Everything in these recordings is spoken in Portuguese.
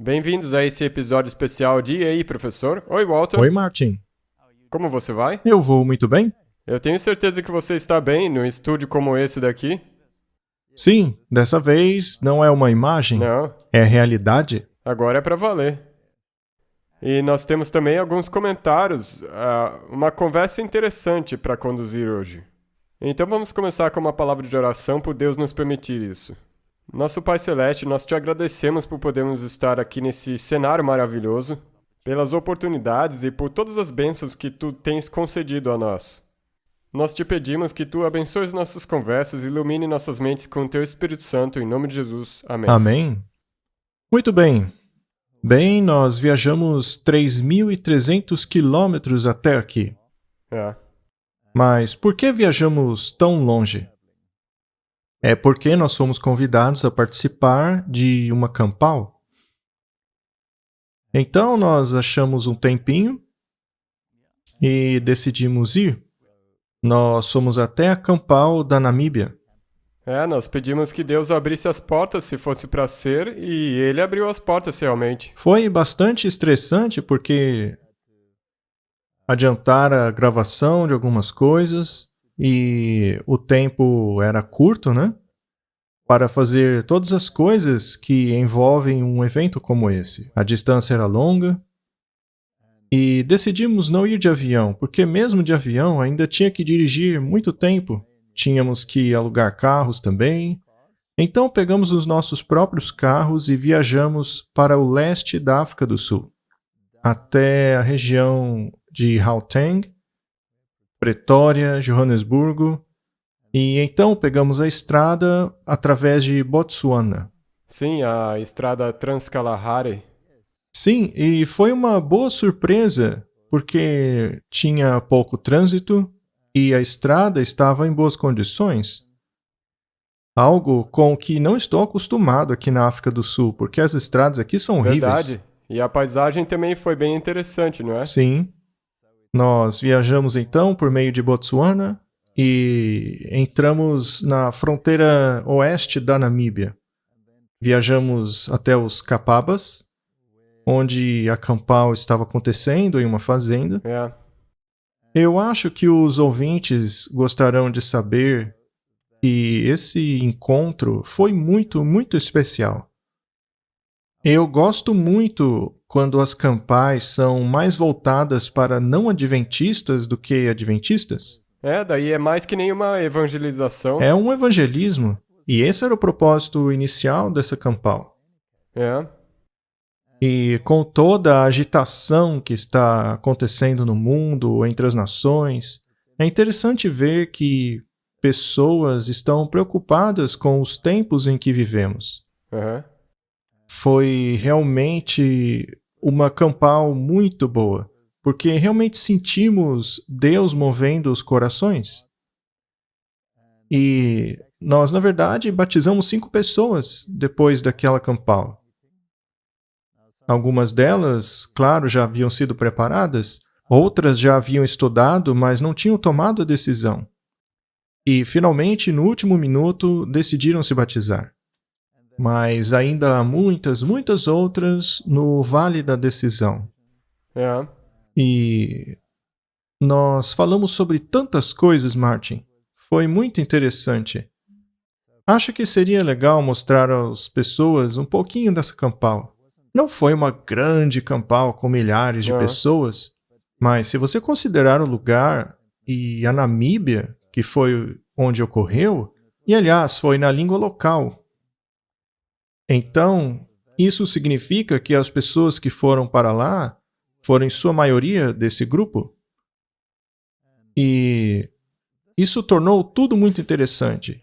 Bem-vindos a esse episódio especial de E aí, professor? Oi, Walter. Oi, Martin. Como você vai? Eu vou muito bem? Eu tenho certeza que você está bem num estúdio como esse daqui. Sim, dessa vez não é uma imagem, Não, é realidade. agora é para valer. E nós temos também alguns comentários, uma conversa interessante para conduzir hoje. Então vamos começar com uma palavra de oração por Deus nos permitir isso. Nosso Pai Celeste, nós te agradecemos por podermos estar aqui nesse cenário maravilhoso, pelas oportunidades e por todas as bênçãos que tu tens concedido a nós. Nós te pedimos que tu abençoes nossas conversas e ilumine nossas mentes com o teu Espírito Santo, em nome de Jesus. Amém. Amém? Muito bem. Bem, nós viajamos 3.300 quilômetros até aqui. Mas por que viajamos tão longe? É porque nós fomos convidados a participar de uma campal. Então nós achamos um tempinho e decidimos ir. Nós fomos até a campal da Namíbia. Nós pedimos que Deus abrisse as portas se fosse para ser, e Ele abriu as portas realmente. Foi bastante estressante porque adiantaram a gravação de algumas coisas e o tempo era curto, né? Para fazer todas as coisas que envolvem um evento como esse. A distância era longa e decidimos não ir de avião, porque mesmo de avião ainda tinha que dirigir muito tempo. Tínhamos que alugar carros também. Então pegamos os nossos próprios carros e viajamos para o leste da África do Sul, até a região de Gauteng, Pretória, Joanesburgo, e então pegamos a estrada através de Botsuana. Sim, a estrada Trans-Kalahari. Sim, e foi uma boa surpresa, porque tinha pouco trânsito e a estrada estava em boas condições. Algo com o que não estou acostumado aqui na África do Sul, porque as estradas aqui são horríveis. Verdade. E a paisagem também foi bem interessante, não é? Sim. Nós viajamos então por meio de Botsuana e entramos na fronteira oeste da Namíbia. Viajamos até os Kapabas, onde a campal estava acontecendo em uma fazenda. Eu acho que os ouvintes gostarão de saber que esse encontro foi muito, muito especial. Eu gosto muito quando as campais são mais voltadas para não adventistas do que adventistas. Daí é mais que nem uma evangelização. É um evangelismo, e esse era o propósito inicial dessa campal. E com toda a agitação que está acontecendo no mundo, entre as nações, é interessante ver que pessoas estão preocupadas com os tempos em que vivemos. Foi realmente uma campal muito boa, porque realmente sentimos Deus movendo os corações. E nós, na verdade, batizamos 5 pessoas depois daquela campal. Algumas delas, claro, já haviam sido preparadas, outras já haviam estudado, mas não tinham tomado a decisão. E, finalmente, no último minuto, decidiram se batizar. Mas ainda há muitas, muitas outras no Vale da Decisão. E nós falamos sobre tantas coisas, Martin. Foi muito interessante. Acho que seria legal mostrar às pessoas um pouquinho dessa campal. Não foi uma grande campal com milhares de pessoas, mas se você considerar o lugar e a Namíbia, que foi onde ocorreu, e aliás foi na língua local. Então, isso significa que as pessoas que foram para lá foram em sua maioria desse grupo. E isso tornou tudo muito interessante.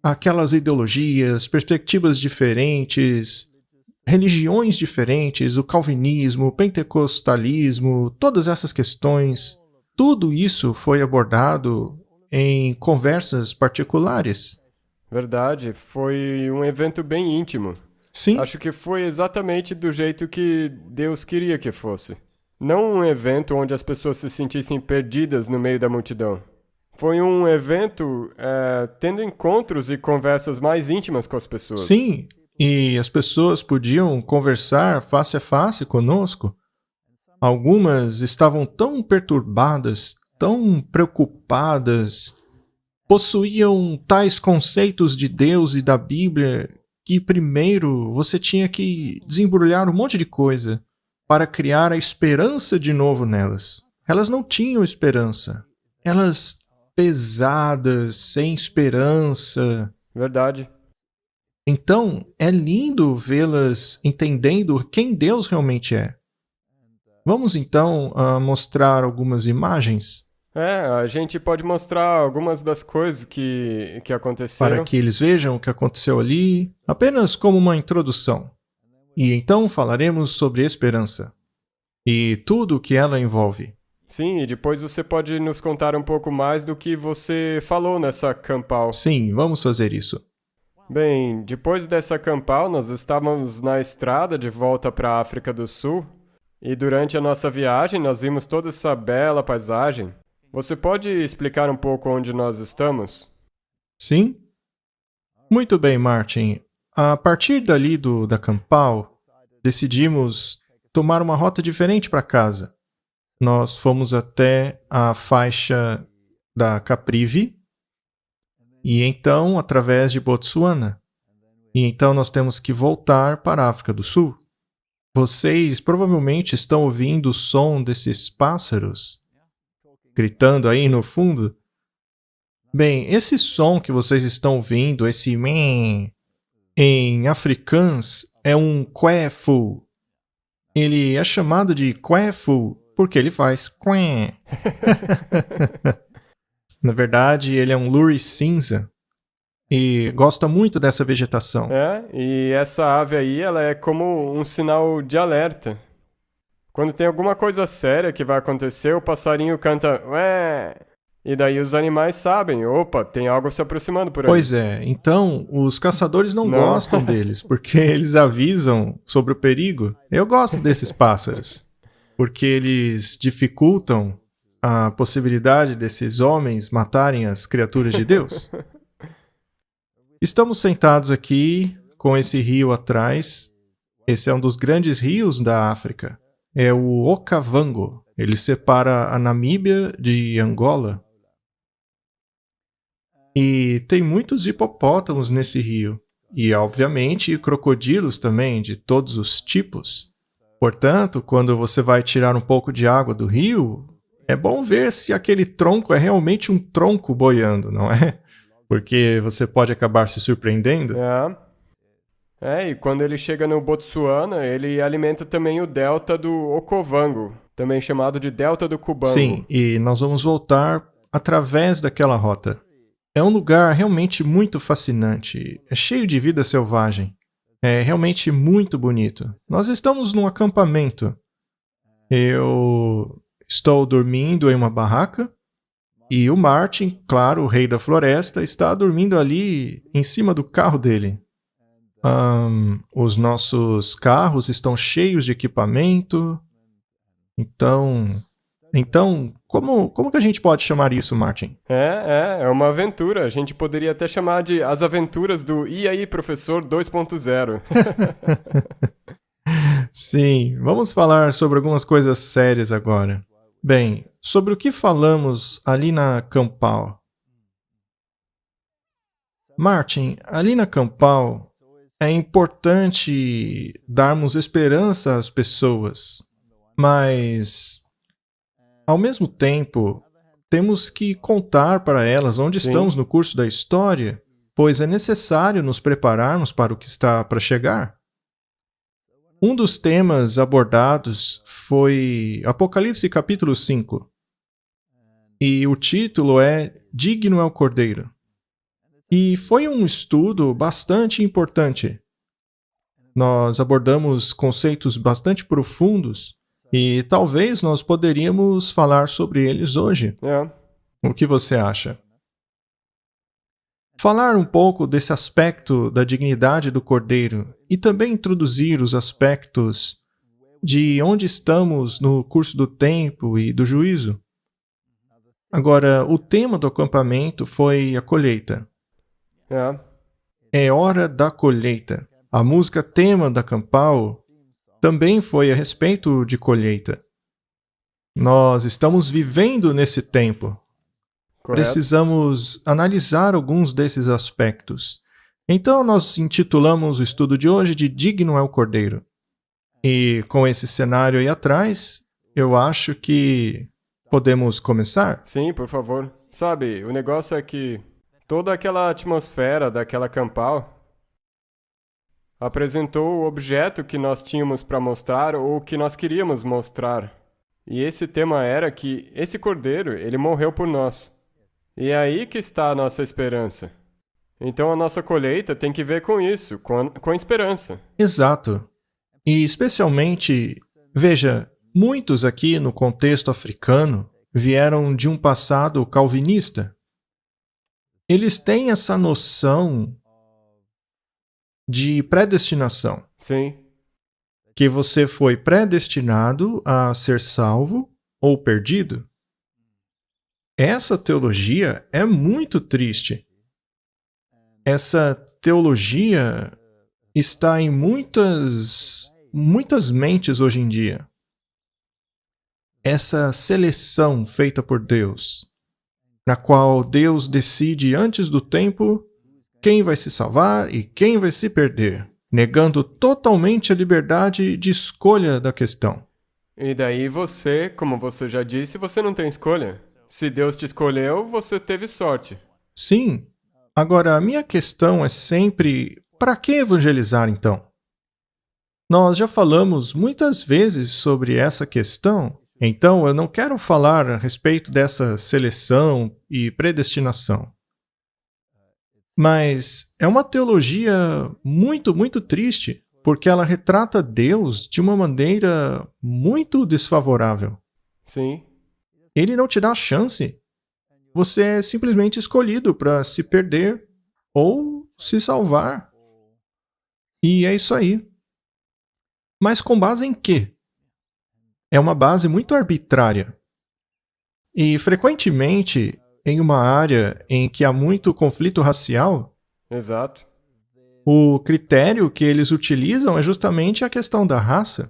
Aquelas ideologias, perspectivas diferentes, religiões diferentes, o calvinismo, o pentecostalismo, todas essas questões, tudo isso foi abordado em conversas particulares. Verdade, foi um evento bem íntimo. Sim. Acho que foi exatamente do jeito que Deus queria que fosse. Não um evento onde as pessoas se sentissem perdidas no meio da multidão. Foi um evento tendo encontros e conversas mais íntimas com as pessoas. Sim, e as pessoas podiam conversar face a face conosco. Algumas estavam tão perturbadas, tão preocupadas, possuíam tais conceitos de Deus e da Bíblia que primeiro você tinha que desembrulhar um monte de coisa para criar a esperança de novo nelas. Elas não tinham esperança. Elas pesadas, sem esperança. Verdade. Então, é lindo vê-las entendendo quem Deus realmente é. Vamos então mostrar algumas imagens A gente pode mostrar algumas das coisas que para aconteceram. que eles vejam o que aconteceu ali, apenas como uma introdução. E então falaremos sobre esperança e tudo o que ela envolve. Sim, e depois você pode nos contar um pouco mais do que você falou nessa campal. Sim, vamos fazer isso. Bem, depois dessa campal, nós estávamos na estrada de volta para a África do Sul, e durante a nossa viagem nós vimos toda essa bela paisagem. Você pode explicar um pouco onde nós estamos? Sim? Muito bem, Martin. A partir dali da campal, decidimos tomar uma rota diferente para casa. Nós fomos até a faixa da Caprivi e então através de Botsuana. E então nós temos que voltar para a África do Sul. Vocês provavelmente estão ouvindo o som desses pássaros gritando aí no fundo. Bem, esse som que vocês estão ouvindo, esse meh, em africâns é um quefu. Ele é chamado de quefu porque ele faz quém. Na verdade, ele é um luri cinza e gosta muito dessa vegetação. E essa ave aí, ela é como um sinal de alerta. Quando tem alguma coisa séria que vai acontecer, o passarinho canta ué, e daí os animais sabem, opa, tem algo se aproximando por aí. Pois é, então os caçadores não gostam deles, porque eles avisam sobre o perigo. Eu gosto desses pássaros, porque eles dificultam a possibilidade desses homens matarem as criaturas de Deus. Estamos sentados aqui com esse rio atrás. Esse é um dos grandes rios da África. É o Okavango. Ele separa a Namíbia de Angola. E tem muitos hipopótamos nesse rio. E, obviamente, crocodilos também, de todos os tipos. Portanto, quando você vai tirar um pouco de água do rio, é bom ver se aquele tronco é realmente um tronco boiando, não é? Porque você pode acabar se surpreendendo. E quando ele chega no Botsuana, ele alimenta também o delta do Okavango, também chamado de delta do Cubango. Sim, e nós vamos voltar através daquela rota. É um lugar realmente muito fascinante, é cheio de vida selvagem. É realmente muito bonito. Nós estamos num acampamento. Eu estou dormindo em uma barraca e o Martin, claro, o rei da floresta, está dormindo ali em cima do carro dele. Os nossos carros estão cheios de equipamento. Então, como que a gente pode chamar isso, Martin? É uma aventura. A gente poderia até chamar de As Aventuras do E aí, Professor 2.0. Sim, vamos falar sobre algumas coisas sérias agora. Bem, sobre o que falamos ali na campal. Martin, ali na campal, é importante darmos esperança às pessoas, mas, ao mesmo tempo, temos que contar para elas onde estamos no curso da história, pois é necessário nos prepararmos para o que está para chegar. Um dos temas abordados foi Apocalipse capítulo 5, e o título é Digno é o Cordeiro. E foi um estudo bastante importante. Nós abordamos conceitos bastante profundos e talvez nós poderíamos falar sobre eles hoje. O que você acha? Falar um pouco desse aspecto da dignidade do Cordeiro e também introduzir os aspectos de onde estamos no curso do tempo e do juízo. Agora, o tema do acampamento foi a colheita. É hora da colheita. A música tema da Campal também foi a respeito de colheita. Nós estamos vivendo nesse tempo. Correto? Precisamos analisar alguns desses aspectos. Então, nós intitulamos o estudo de hoje de Digno é o Cordeiro. E com esse cenário aí atrás, eu acho que podemos começar? Sim, por favor. Sabe, o negócio é que toda aquela atmosfera daquela campal apresentou o objeto que nós tínhamos para mostrar ou que nós queríamos mostrar. E esse tema era que esse cordeiro, ele morreu por nós. E é aí que está a nossa esperança. Então a nossa colheita tem que ver com isso, com a esperança. Exato. E especialmente, veja, muitos aqui no contexto africano vieram de um passado calvinista. Eles têm essa noção de predestinação, Sim, que você foi predestinado a ser salvo ou perdido. Essa teologia é muito triste. Essa teologia está em muitas mentes hoje em dia. Essa seleção feita por Deus, na qual Deus decide antes do tempo quem vai se salvar e quem vai se perder, negando totalmente a liberdade de escolha da questão. e daí você, como você já disse, você não tem escolha. Se Deus te escolheu, você teve sorte. Sim. Agora, a minha questão é sempre, para que evangelizar então? Nós já falamos muitas vezes sobre essa questão, então eu não quero falar a respeito dessa seleção e predestinação. Mas é uma teologia muito triste, porque ela retrata Deus de uma maneira muito desfavorável. Sim, Ele não te dá chance. Você é simplesmente escolhido para se perder ou se salvar. E é isso aí. Mas com base em quê? É uma base muito arbitrária. E frequentemente, em uma área em que há muito conflito racial, exato. o critério que eles utilizam é justamente a questão da raça.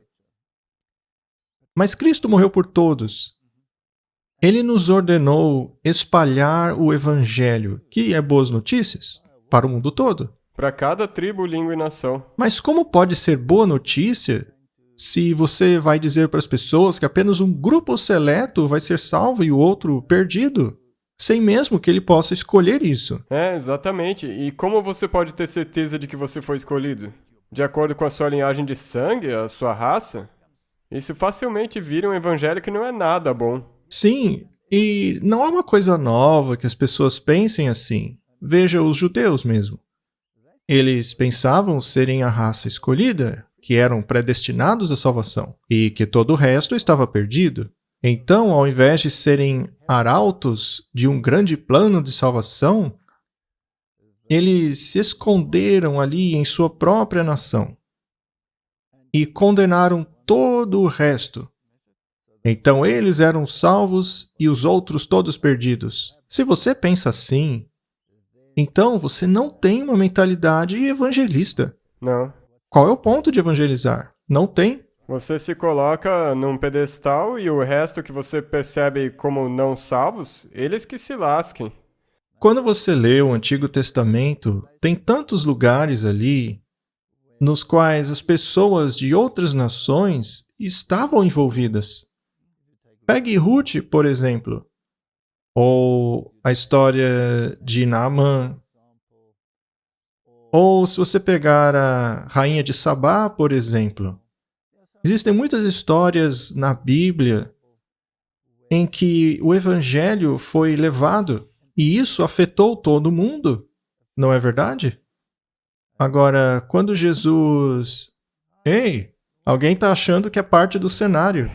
Mas Cristo morreu por todos. Ele nos ordenou espalhar o evangelho, que é boas notícias, para o mundo todo. Para cada tribo, língua e nação. Mas como pode ser boa notícia se você vai dizer para as pessoas que apenas um grupo seleto vai ser salvo e o outro perdido, sem mesmo que ele possa escolher isso? É, exatamente. E como você pode ter certeza de que você foi escolhido? De acordo com a sua linhagem de sangue, a sua raça? Isso facilmente vira um evangelho que não é nada bom. Sim, e não é uma coisa nova que as pessoas pensem assim. Veja os judeus mesmo. Eles pensavam serem a raça escolhida, que eram predestinados à salvação, e que todo o resto estava perdido. Então, ao invés de serem arautos de um grande plano de salvação, eles se esconderam ali em sua própria nação e condenaram todo o resto. Então eles eram salvos e os outros todos perdidos. Se você pensa assim, então você não tem uma mentalidade evangelista. Não. Qual é o ponto de evangelizar? Não tem. Você se coloca num pedestal e o resto que você percebe como não salvos, eles que se lasquem. Quando você lê o Antigo Testamento, tem tantos lugares ali nos quais as pessoas de outras nações estavam envolvidas. Pegue Ruth, por exemplo, ou a história de Naamã. Ou se você pegar a rainha de Sabá, por exemplo. Existem muitas histórias na Bíblia em que o evangelho foi levado e isso afetou todo mundo, não é verdade? Agora, quando Jesus... Ei, alguém está achando que é parte do cenário.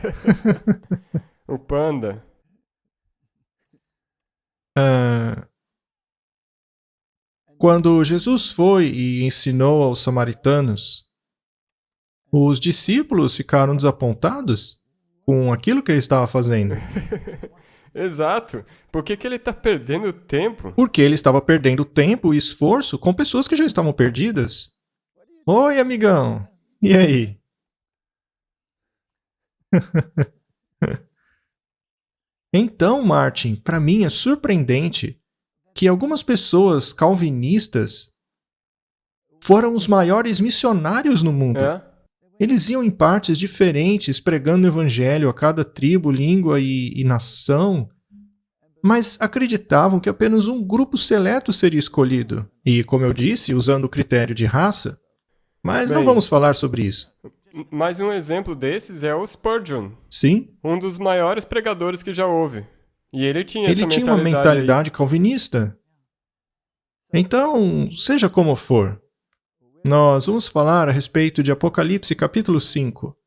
O panda. Quando Jesus foi e ensinou aos samaritanos, os discípulos ficaram desapontados com aquilo que ele estava fazendo. Exato. Por que ele está perdendo tempo? Porque ele estava perdendo tempo e esforço com pessoas que já estavam perdidas. Oi, amigão. E aí? Então, Martin, para mim é surpreendente que algumas pessoas calvinistas foram os maiores missionários no mundo. É? Eles iam em partes diferentes, pregando o evangelho a cada tribo, língua e nação, mas acreditavam que apenas um grupo seleto seria escolhido. E, como eu disse, usando o critério de raça. Mas não Bem, vamos falar sobre isso. mais um exemplo desses é o Spurgeon, Sim, um dos maiores pregadores que já houve. E ele tinha ele essa tinha uma mentalidade aí. mentalidade calvinista. Então, seja como for, nós vamos falar a respeito de Apocalipse capítulo 5.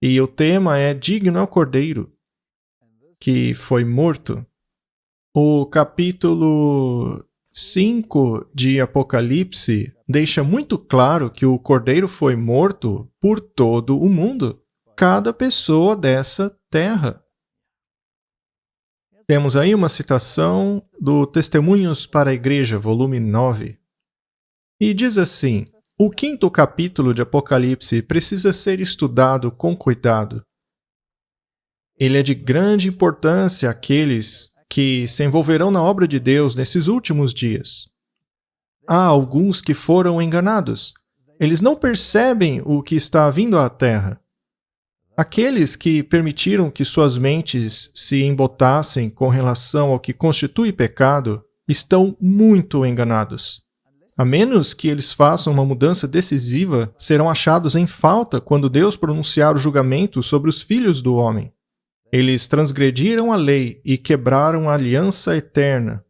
E o tema é Digno é o Cordeiro, que foi morto. O capítulo 5 de Apocalipse deixa muito claro que o Cordeiro foi morto por todo o mundo, cada pessoa dessa terra. Temos aí uma citação do Testemunhos para a Igreja, volume 9. E diz assim: o 5º capítulo de Apocalipse precisa ser estudado com cuidado. Ele é de grande importância àqueles que se envolverão na obra de Deus nesses últimos dias. Há alguns que foram enganados. Eles não percebem o que está vindo à Terra. Aqueles que permitiram que suas mentes se embotassem com relação ao que constitui pecado estão muito enganados. A menos que eles façam uma mudança decisiva, serão achados em falta quando Deus pronunciar o julgamento sobre os filhos do homem. Eles transgrediram a lei e quebraram a aliança eterna,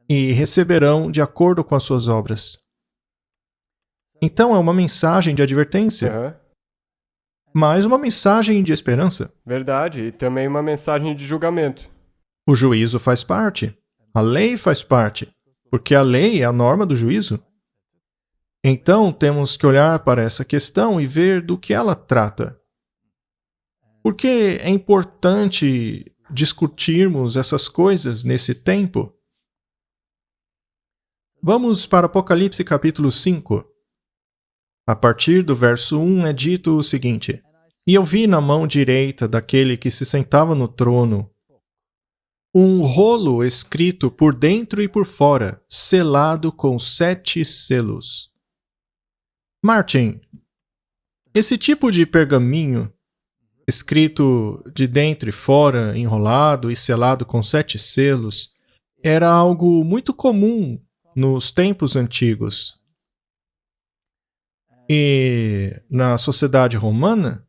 e receberão de acordo com as suas obras. Então é uma mensagem de advertência, Aham. mas uma mensagem de esperança. Verdade, e também uma mensagem de julgamento. O juízo faz parte, a lei faz parte, porque a lei é a norma do juízo. Então temos que olhar para essa questão e ver do que ela trata. Por que é importante discutirmos essas coisas nesse tempo? Vamos para Apocalipse capítulo 5. A partir do verso 1 é dito o seguinte: E eu vi na mão direita daquele que se sentava no trono um rolo escrito por dentro e por fora, selado com 7 selos. Martin, esse tipo de pergaminho escrito de dentro e fora, enrolado e selado com 7 selos, era algo muito comum nos tempos antigos. E na sociedade romana,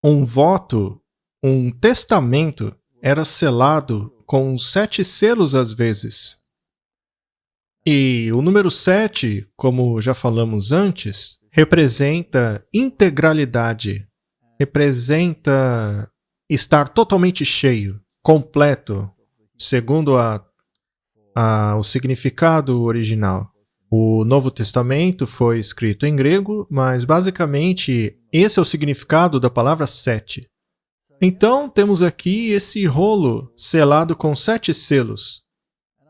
um voto, um testamento, era selado com 7 selos às vezes. E o número 7, como já falamos antes, representa integralidade. Representa estar totalmente cheio, completo, segundo o significado original. O Novo Testamento foi escrito em grego, mas basicamente esse é o significado da palavra 7. Então temos aqui esse rolo selado com 7 selos.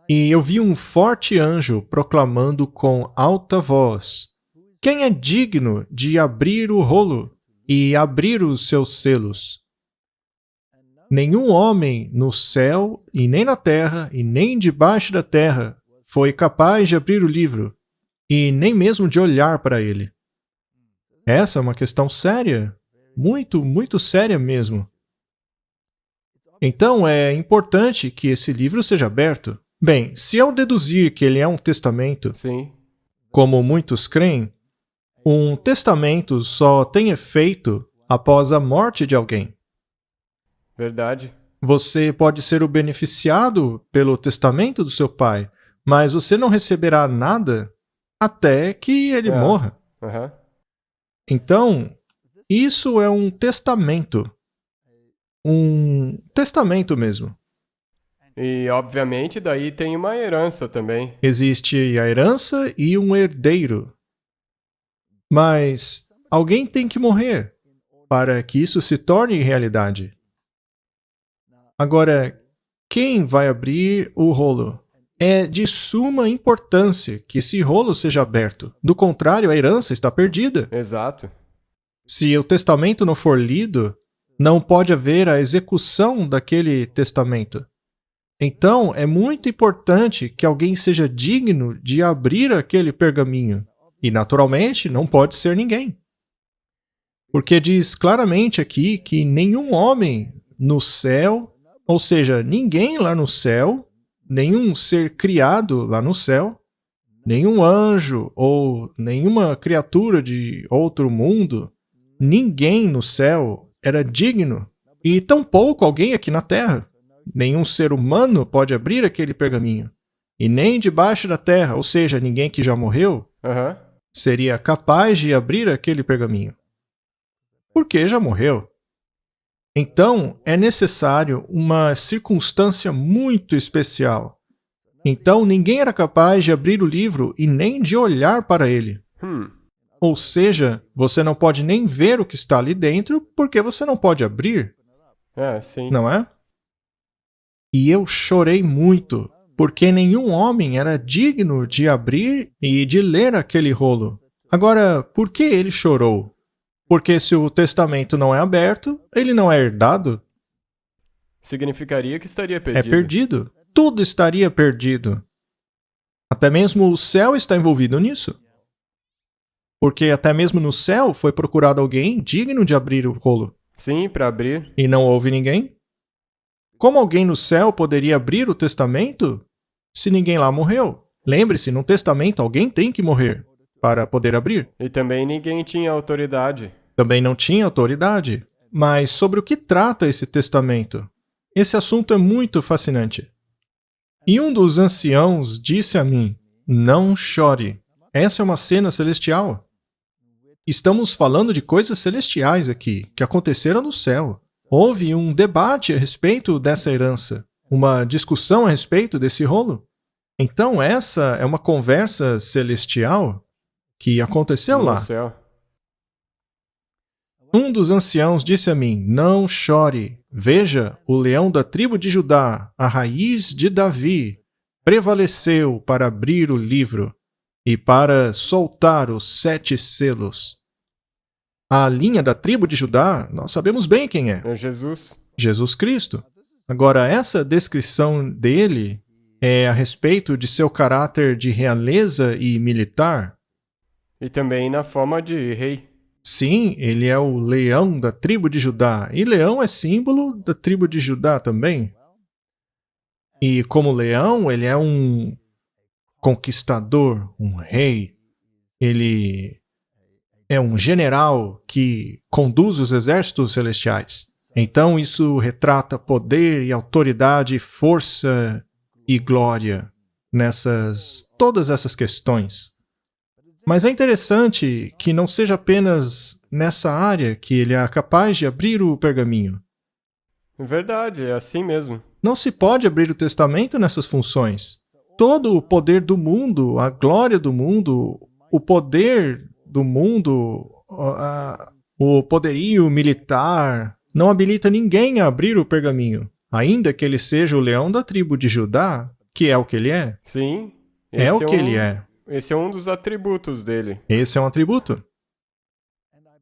E eu vi um forte anjo proclamando com alta voz: Quem é digno de abrir o rolo e abrir os seus selos? Nenhum homem no céu, e nem na terra, e nem debaixo da terra, foi capaz de abrir o livro, e nem mesmo de olhar para ele. Essa é uma questão séria, muito, muito séria mesmo. Então é importante que esse livro seja aberto. Bem, se eu deduzir que ele é um testamento, Sim. como muitos creem, um testamento só tem efeito após a morte de alguém. Verdade. Você pode ser o beneficiado pelo testamento do seu pai, mas você não receberá nada até que ele morra. Aham. Então, isso é um testamento. Um testamento mesmo. E, obviamente, daí tem uma herança também. Existe a herança e um herdeiro. Mas alguém tem que morrer para que isso se torne realidade. Agora, quem vai abrir o rolo? é de suma importância que esse rolo seja aberto. Do contrário, a herança está perdida. Exato. Se o testamento não for lido, não pode haver a execução daquele testamento. Então, é muito importante que alguém seja digno de abrir aquele pergaminho. E, naturalmente, não pode ser ninguém. Porque diz claramente aqui que nenhum homem no céu, ou seja, ninguém lá no céu, nenhum ser criado lá no céu, nenhum anjo ou nenhuma criatura de outro mundo, ninguém no céu era digno, e tampouco alguém aqui na terra. Nenhum ser humano pode abrir aquele pergaminho. E nem debaixo da terra, ou seja, ninguém que já morreu, Aham. seria capaz de abrir aquele pergaminho. Porque já morreu. Então, é necessário uma circunstância muito especial. Então, ninguém era capaz de abrir o livro e nem de olhar para ele. Ou seja, você não pode nem ver o que está ali dentro porque você não pode abrir, Sim. não é? E eu chorei muito, porque nenhum homem era digno de abrir e de ler aquele rolo. Agora, por que ele chorou? Porque se o testamento não é aberto, ele não é herdado. Significaria que estaria perdido. É perdido. Tudo estaria perdido. Até mesmo o céu está envolvido nisso. Porque até mesmo no céu foi procurado alguém digno de abrir o rolo. Sim, para abrir. E não houve ninguém? Como alguém no céu poderia abrir o testamento se ninguém lá morreu? Lembre-se, no testamento alguém tem que morrer para poder abrir. E também ninguém tinha autoridade. Também não tinha autoridade. Mas sobre o que trata esse testamento? Esse assunto é muito fascinante. E um dos anciãos disse a mim: não chore. Essa é uma cena celestial. Estamos falando de coisas celestiais aqui, que aconteceram no céu. Houve um debate a respeito dessa herança, uma discussão a respeito desse rolo. Então essa é uma conversa celestial que aconteceu No lá. céu. Um dos anciãos disse a mim: não chore. Veja, o leão da tribo de Judá, a raiz de Davi, prevaleceu para abrir o livro e para soltar os 7 selos. A linha da tribo de Judá, nós sabemos bem quem é. É Jesus. Jesus Cristo. Agora, essa descrição dele é a respeito de seu caráter de realeza e militar? E também na forma de rei. Sim, ele é o leão da tribo de Judá. E leão é símbolo da tribo de Judá também. E como leão, ele é um conquistador, um rei. Ele é um general que conduz os exércitos celestiais. Então isso retrata poder e autoridade, força e glória nessas todas essas questões. Mas é interessante que não seja apenas nessa área que ele é capaz de abrir o pergaminho. Verdade, é assim mesmo. Não se pode abrir o testamento nessas funções. Todo o poder do mundo, a glória do mundo, o poder do mundo, o poderio militar, não habilita ninguém a abrir o pergaminho, ainda que ele seja o leão da tribo de Judá, que é o que ele é. Sim. É o que ele é. Esse é um dos atributos dele. Esse é um atributo.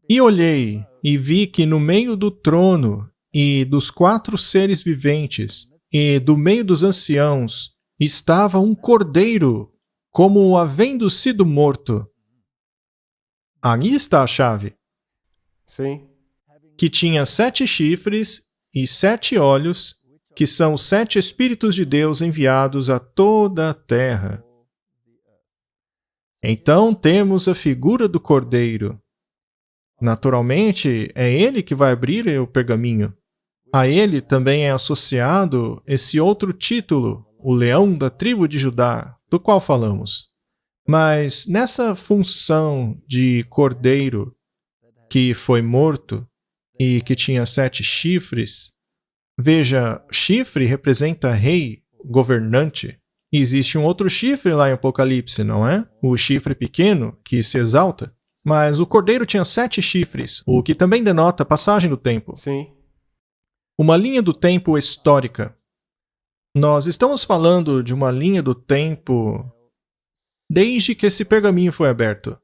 E olhei e vi que no meio do trono e dos 4 seres viventes e do meio dos anciãos estava um cordeiro, como havendo sido morto. Ali está a chave. Sim. Que tinha 7 chifres e 7 olhos, que são os 7 Espíritos de Deus enviados a toda a terra. Então temos a figura do cordeiro. Naturalmente, é ele que vai abrir o pergaminho. A ele também é associado esse outro título, o leão da tribo de Judá, do qual falamos. Mas nessa função de cordeiro que foi morto e que tinha 7 chifres, veja, chifre representa rei, governante. E existe um outro chifre lá em Apocalipse, não é? O chifre pequeno, que se exalta. Mas o cordeiro tinha 7 chifres, o que também denota a passagem do tempo. Sim. Uma linha do tempo histórica. Nós estamos falando de uma linha do tempo desde que esse pergaminho foi aberto.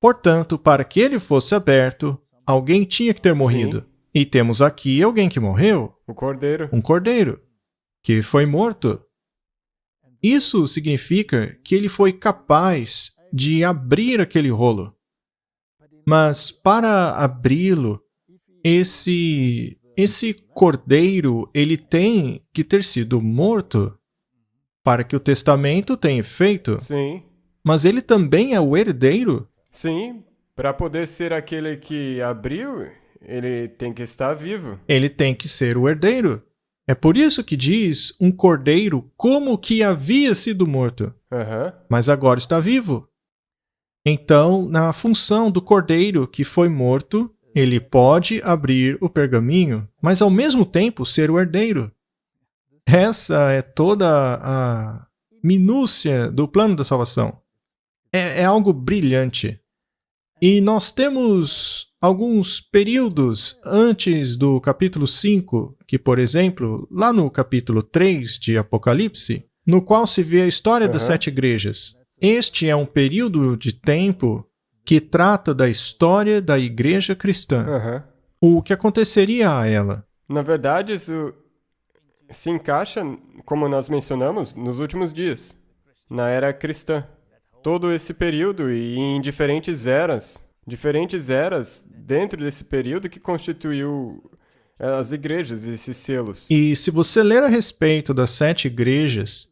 Portanto, para que ele fosse aberto, alguém tinha que ter morrido. Sim. E temos aqui alguém que morreu, O cordeiro. um cordeiro, que foi morto. Isso significa que ele foi capaz de abrir aquele rolo. Mas para abri-lo, esse cordeiro, ele tem que ter sido morto para que o testamento tenha efeito. Sim. Mas ele também é o herdeiro. Sim. Para poder ser aquele que abriu, ele tem que estar vivo. Ele tem que ser o herdeiro. É por isso que diz um cordeiro como que havia sido morto, Aham. mas agora está vivo. Então, na função do cordeiro que foi morto, ele pode abrir o pergaminho, mas ao mesmo tempo ser o herdeiro. Essa é toda a minúcia do plano da salvação. É algo brilhante. E nós temos alguns períodos antes do capítulo 5, que, por exemplo, lá no capítulo 3 de Apocalipse, no qual se vê a história das 7 igrejas. Este é um período de tempo que trata da história da igreja cristã. Aham. O que aconteceria a ela? Na verdade, isso se encaixa, como nós mencionamos, nos últimos dias, na era cristã. Todo esse período e em diferentes eras dentro desse período que constituiu as igrejas, esses selos. E se você ler a respeito das 7 igrejas,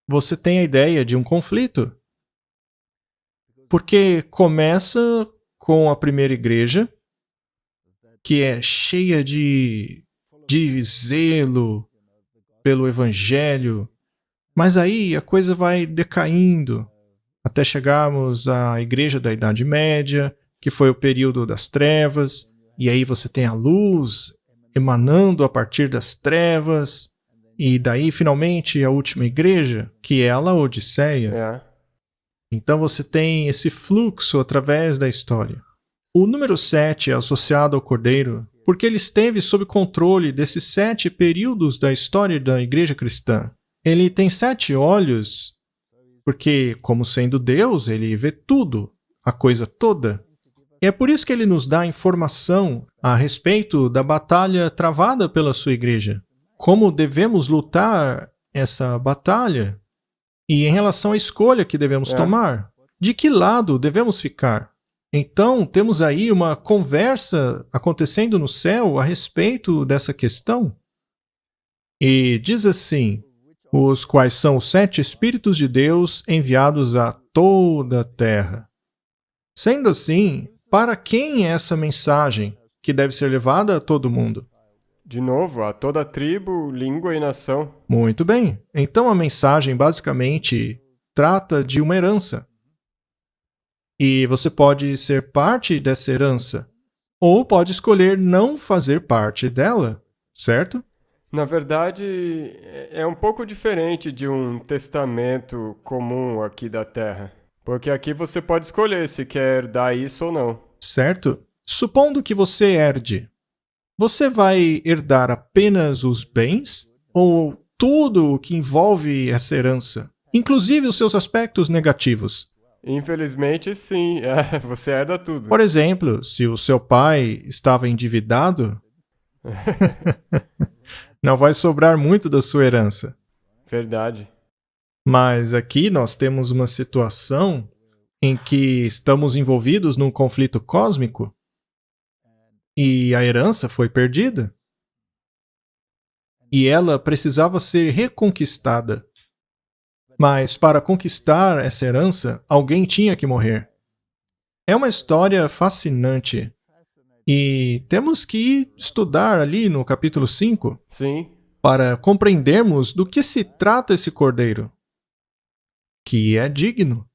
você tem a ideia de um conflito. Porque começa com a primeira igreja, que é cheia de zelo pelo evangelho, mas aí a coisa vai decaindo, até chegarmos à igreja da Idade Média, que foi o período das trevas, e aí você tem a luz emanando a partir das trevas, e daí finalmente a última igreja, que é a Laodiceia. É. Então você tem esse fluxo através da história. O número 7 é associado ao Cordeiro porque ele esteve sob controle desses 7 períodos da história da igreja cristã. Ele tem 7 olhos porque, como sendo Deus, ele vê tudo, a coisa toda. E é por isso que ele nos dá informação a respeito da batalha travada pela sua igreja. Como devemos lutar essa batalha? E em relação à escolha que devemos tomar, de que lado devemos ficar? Então, temos aí uma conversa acontecendo no céu a respeito dessa questão. E diz assim: os quais são os 7 Espíritos de Deus enviados a toda a terra. Sendo assim, para quem é essa mensagem que deve ser levada a todo mundo? De novo, a toda tribo, língua e nação. Muito bem. Então a mensagem basicamente trata de uma herança. E você pode ser parte dessa herança, ou pode escolher não fazer parte dela, certo? Na verdade, é um pouco diferente de um testamento comum aqui da Terra. Porque aqui você pode escolher se quer dar isso ou não. Certo? Supondo que você herde, você vai herdar apenas os bens ou tudo o que envolve essa herança, inclusive os seus aspectos negativos? Infelizmente, sim. Você herda tudo. Por exemplo, se o seu pai estava endividado, não vai sobrar muito da sua herança. Verdade. Mas aqui nós temos uma situação em que estamos envolvidos num conflito cósmico e a herança foi perdida. E ela precisava ser reconquistada. Mas para conquistar essa herança, alguém tinha que morrer. É uma história fascinante. E temos que estudar ali no capítulo 5 Sim. para compreendermos do que se trata esse cordeiro, que é digno.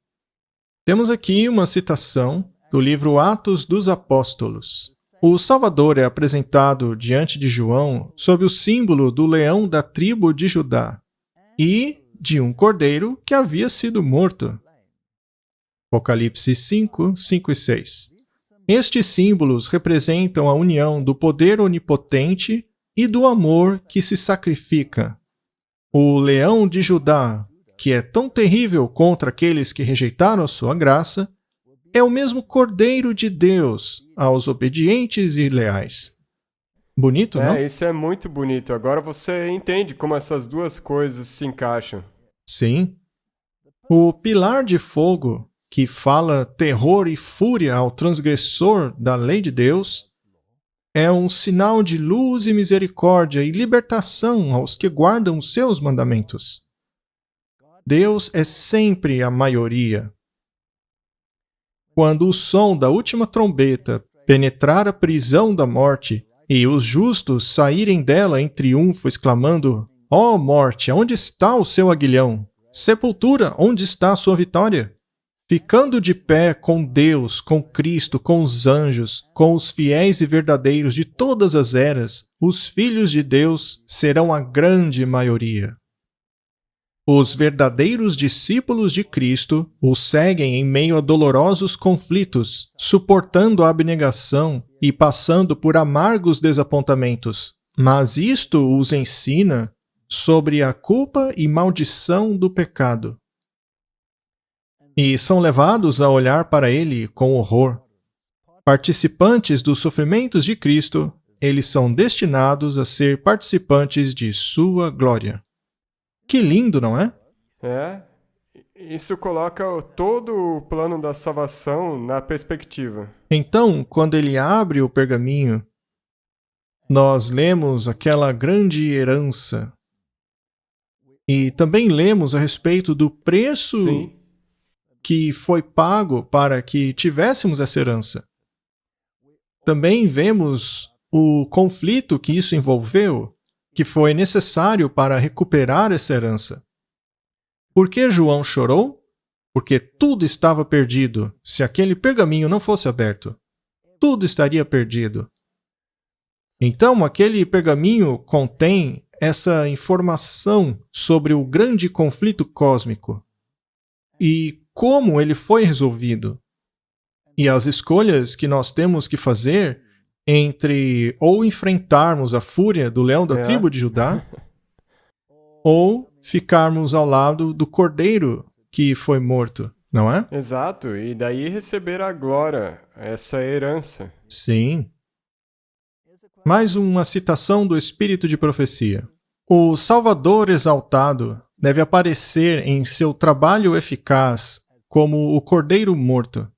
Temos aqui uma citação do livro Atos dos Apóstolos. O Salvador é apresentado diante de João sob o símbolo do leão da tribo de Judá e de um cordeiro que havia sido morto. Apocalipse 5, 5 e 6. Estes símbolos representam a união do poder onipotente e do amor que se sacrifica. O leão de Judá, que é tão terrível contra aqueles que rejeitaram a sua graça, é o mesmo Cordeiro de Deus aos obedientes e leais. Bonito, não? Isso é muito bonito. Agora você entende como essas duas coisas se encaixam. Sim. O pilar de fogo, que fala terror e fúria ao transgressor da lei de Deus, é um sinal de luz e misericórdia e libertação aos que guardam os seus mandamentos. Deus é sempre a maioria. Quando o som da última trombeta penetrar a prisão da morte e os justos saírem dela em triunfo, exclamando: ó morte, onde está o seu aguilhão? Sepultura, onde está a sua vitória? Ficando de pé com Deus, com Cristo, com os anjos, com os fiéis e verdadeiros de todas as eras, os filhos de Deus serão a grande maioria. Os verdadeiros discípulos de Cristo o seguem em meio a dolorosos conflitos, suportando a abnegação e passando por amargos desapontamentos. Mas isto os ensina sobre a culpa e maldição do pecado. E são levados a olhar para ele com horror. Participantes dos sofrimentos de Cristo, eles são destinados a ser participantes de sua glória. Que lindo, não é? Isso coloca todo o plano da salvação na perspectiva. Então, quando ele abre o pergaminho, nós lemos aquela grande herança. E também lemos a respeito do preço Sim. que foi pago para que tivéssemos essa herança. Também vemos o conflito que isso envolveu, que foi necessário para recuperar essa herança. Por que João chorou? Porque tudo estava perdido. Se aquele pergaminho não fosse aberto, tudo estaria perdido. Então, aquele pergaminho contém essa informação sobre o grande conflito cósmico e como ele foi resolvido. E as escolhas que nós temos que fazer entre ou enfrentarmos a fúria do leão da tribo de Judá ou ficarmos ao lado do cordeiro que foi morto, não é? Exato, e daí receber a glória, essa herança. Sim. Mais uma citação do Espírito de Profecia. O Salvador exaltado deve aparecer em seu trabalho eficaz como o cordeiro morto,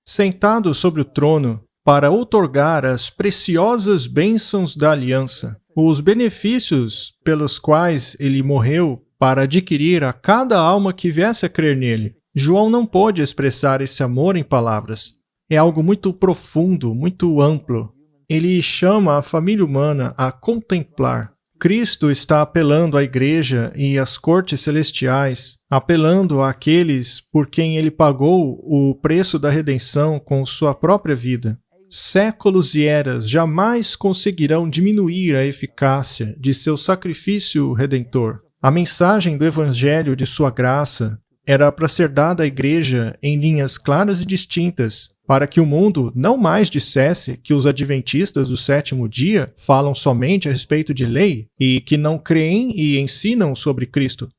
sentado sobre o trono para outorgar as preciosas bênçãos da aliança, os benefícios pelos quais ele morreu para adquirir a cada alma que viesse a crer nele. João não pôde expressar esse amor em palavras. É algo muito profundo, muito amplo. Ele chama a família humana a contemplar. Cristo está apelando à igreja e às cortes celestiais, apelando àqueles por quem ele pagou o preço da redenção com sua própria vida. Séculos e eras jamais conseguirão diminuir a eficácia de seu sacrifício redentor. A mensagem do Evangelho de sua graça era para ser dada à igreja em linhas claras e distintas, para que o mundo não mais dissesse que os adventistas do sétimo dia falam somente a respeito de lei e que não creem e ensinam sobre Cristo.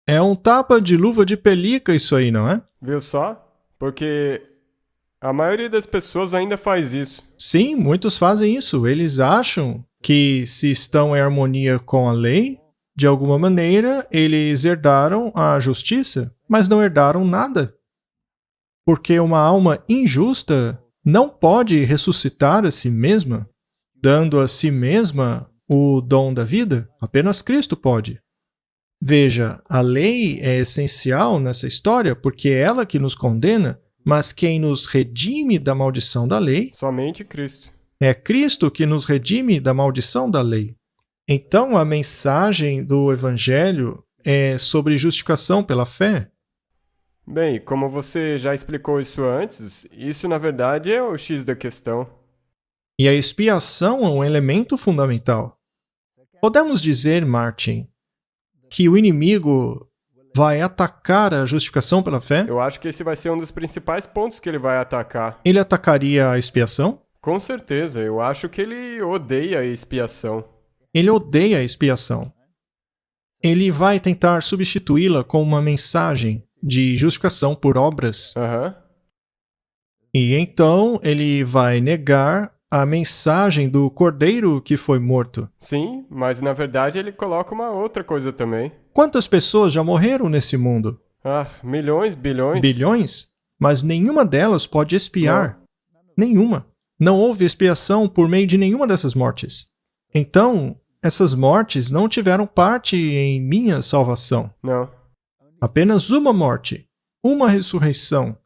É um tapa de luva de pelica isso aí, não é? Viu só? Porque a maioria das pessoas ainda faz isso. Sim, muitos fazem isso. Eles acham que se estão em harmonia com a lei, de alguma maneira, eles herdaram a justiça, mas não herdaram nada. Porque uma alma injusta não pode ressuscitar a si mesma, dando a si mesma o dom da vida. Apenas Cristo pode. Veja, a lei é essencial nessa história porque é ela que nos condena, mas quem nos redime da maldição da lei Somente Cristo. é Cristo que nos redime da maldição da lei. Então, a mensagem do Evangelho é sobre justificação pela fé. Bem, como você já explicou isso antes, isso na verdade é o X da questão. E a expiação é um elemento fundamental. Podemos dizer, Martin, que o inimigo vai atacar a justificação pela fé? Eu acho que esse vai ser um dos principais pontos que ele vai atacar. Ele atacaria a expiação? Com certeza, eu acho que ele odeia a expiação. Ele odeia a expiação. ele vai tentar substituí-la com uma mensagem de justificação por obras. Aham. E então ele vai negar a mensagem do cordeiro que foi morto. Sim, mas na verdade ele coloca uma outra coisa também. Quantas pessoas já morreram nesse mundo? Ah, milhões, bilhões. Bilhões? Mas nenhuma delas pode expiar. Nenhuma. Não houve expiação por meio de nenhuma dessas mortes. Então, essas mortes não tiveram parte em minha salvação. Não. Apenas uma morte, uma ressurreição,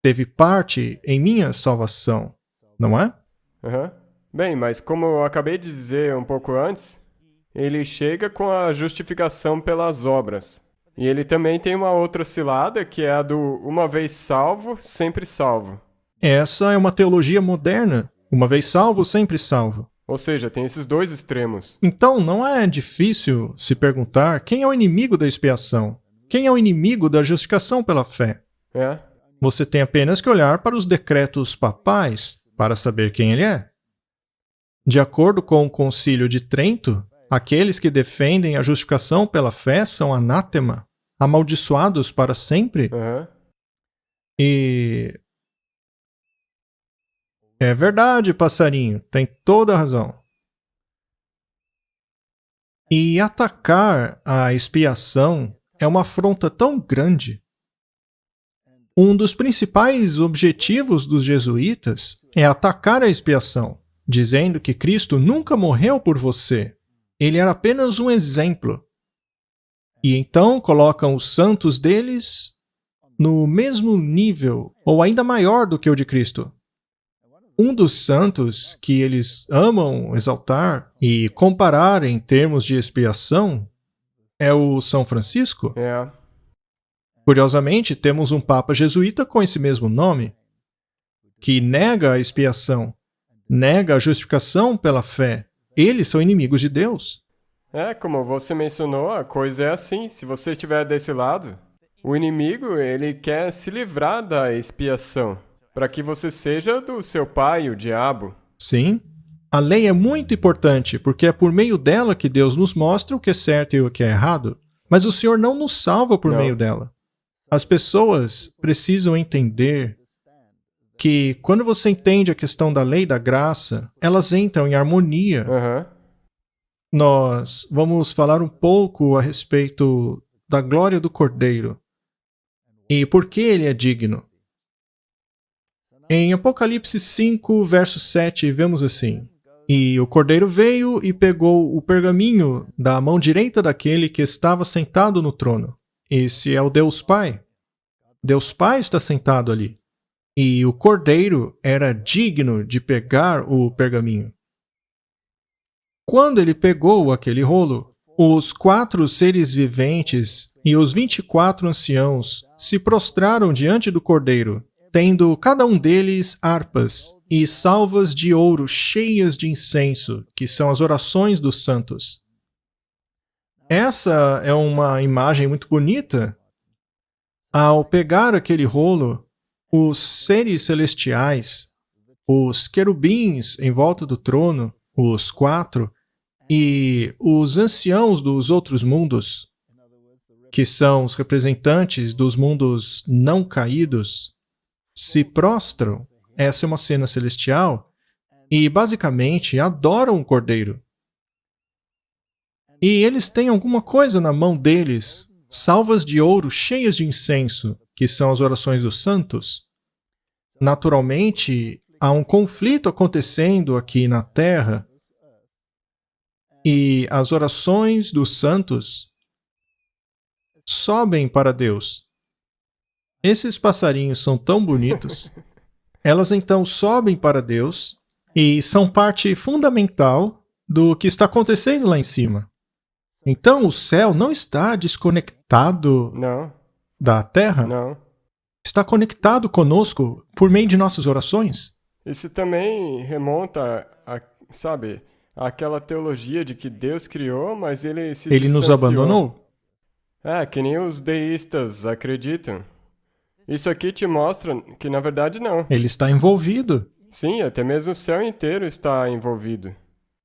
teve parte em minha salvação, não é? Aham. Bem, mas como eu acabei de dizer um pouco antes, ele chega com a justificação pelas obras. E ele também tem uma outra cilada, que é a do uma vez salvo, sempre salvo. Essa é uma teologia moderna. Uma vez salvo, sempre salvo. Ou seja, tem esses dois extremos. Então, não é difícil se perguntar quem é o inimigo da expiação, quem é o inimigo da justificação pela fé. É? Você tem apenas que olhar para os decretos papais para saber quem ele é. De acordo com o Concílio de Trento, aqueles que defendem a justificação pela fé são anátema, amaldiçoados para sempre. Aham. E é verdade, passarinho, tem toda a razão. E atacar a expiação é uma afronta tão grande. Um dos principais objetivos dos jesuítas é atacar a expiação, dizendo que Cristo nunca morreu por você. Ele era apenas um exemplo. E então colocam os santos deles no mesmo nível, ou ainda maior do que o de Cristo. Um dos santos que eles amam exaltar e comparar em termos de expiação é o São Francisco. É. Curiosamente, temos um Papa jesuíta com esse mesmo nome, que nega a expiação, nega a justificação pela fé. Eles são inimigos de Deus. É, como você mencionou, a coisa é assim. Se você estiver desse lado, o inimigo, ele quer se livrar da expiação, para que você seja do seu pai, o diabo. Sim, a lei é muito importante, porque é por meio dela que Deus nos mostra o que é certo e o que é errado. Mas o Senhor não nos salva por Não. meio dela. As pessoas precisam entender que quando você entende a questão da lei e da graça, elas entram em harmonia. Aham. Nós vamos falar um pouco a respeito da glória do Cordeiro e por que ele é digno. Em Apocalipse 5, verso 7, vemos assim: E o Cordeiro veio e pegou o pergaminho da mão direita daquele que estava sentado no trono. Esse é o Deus Pai. Deus Pai está sentado ali. E o Cordeiro era digno de pegar o pergaminho. Quando ele pegou aquele rolo, os 4 seres viventes e os 24 anciãos se prostraram diante do Cordeiro, tendo cada um deles harpas e salvas de ouro cheias de incenso, que são as orações dos santos. Essa é uma imagem muito bonita. Ao pegar aquele rolo, os seres celestiais, os querubins em volta do trono, os 4, e os anciãos dos outros mundos, que são os representantes dos mundos não caídos, se prostram. Essa é uma cena celestial e basicamente adoram o Cordeiro. E eles têm alguma coisa na mão deles, salvas de ouro cheias de incenso, que são as orações dos santos. Naturalmente, há um conflito acontecendo aqui na Terra e as orações dos santos sobem para Deus. Esses passarinhos são tão bonitos. Elas então sobem para Deus e são parte fundamental do que está acontecendo lá em cima. Então o céu não está desconectado Não, da terra, não. está conectado conosco por meio de nossas orações. Isso também remonta sabe, àquela teologia de que Deus criou, mas ele se Ele nos distanciou. abandonou. É, que nem os deístas acreditam. Isso aqui te mostra que na verdade não. Ele está envolvido. Sim, até mesmo o céu inteiro está envolvido.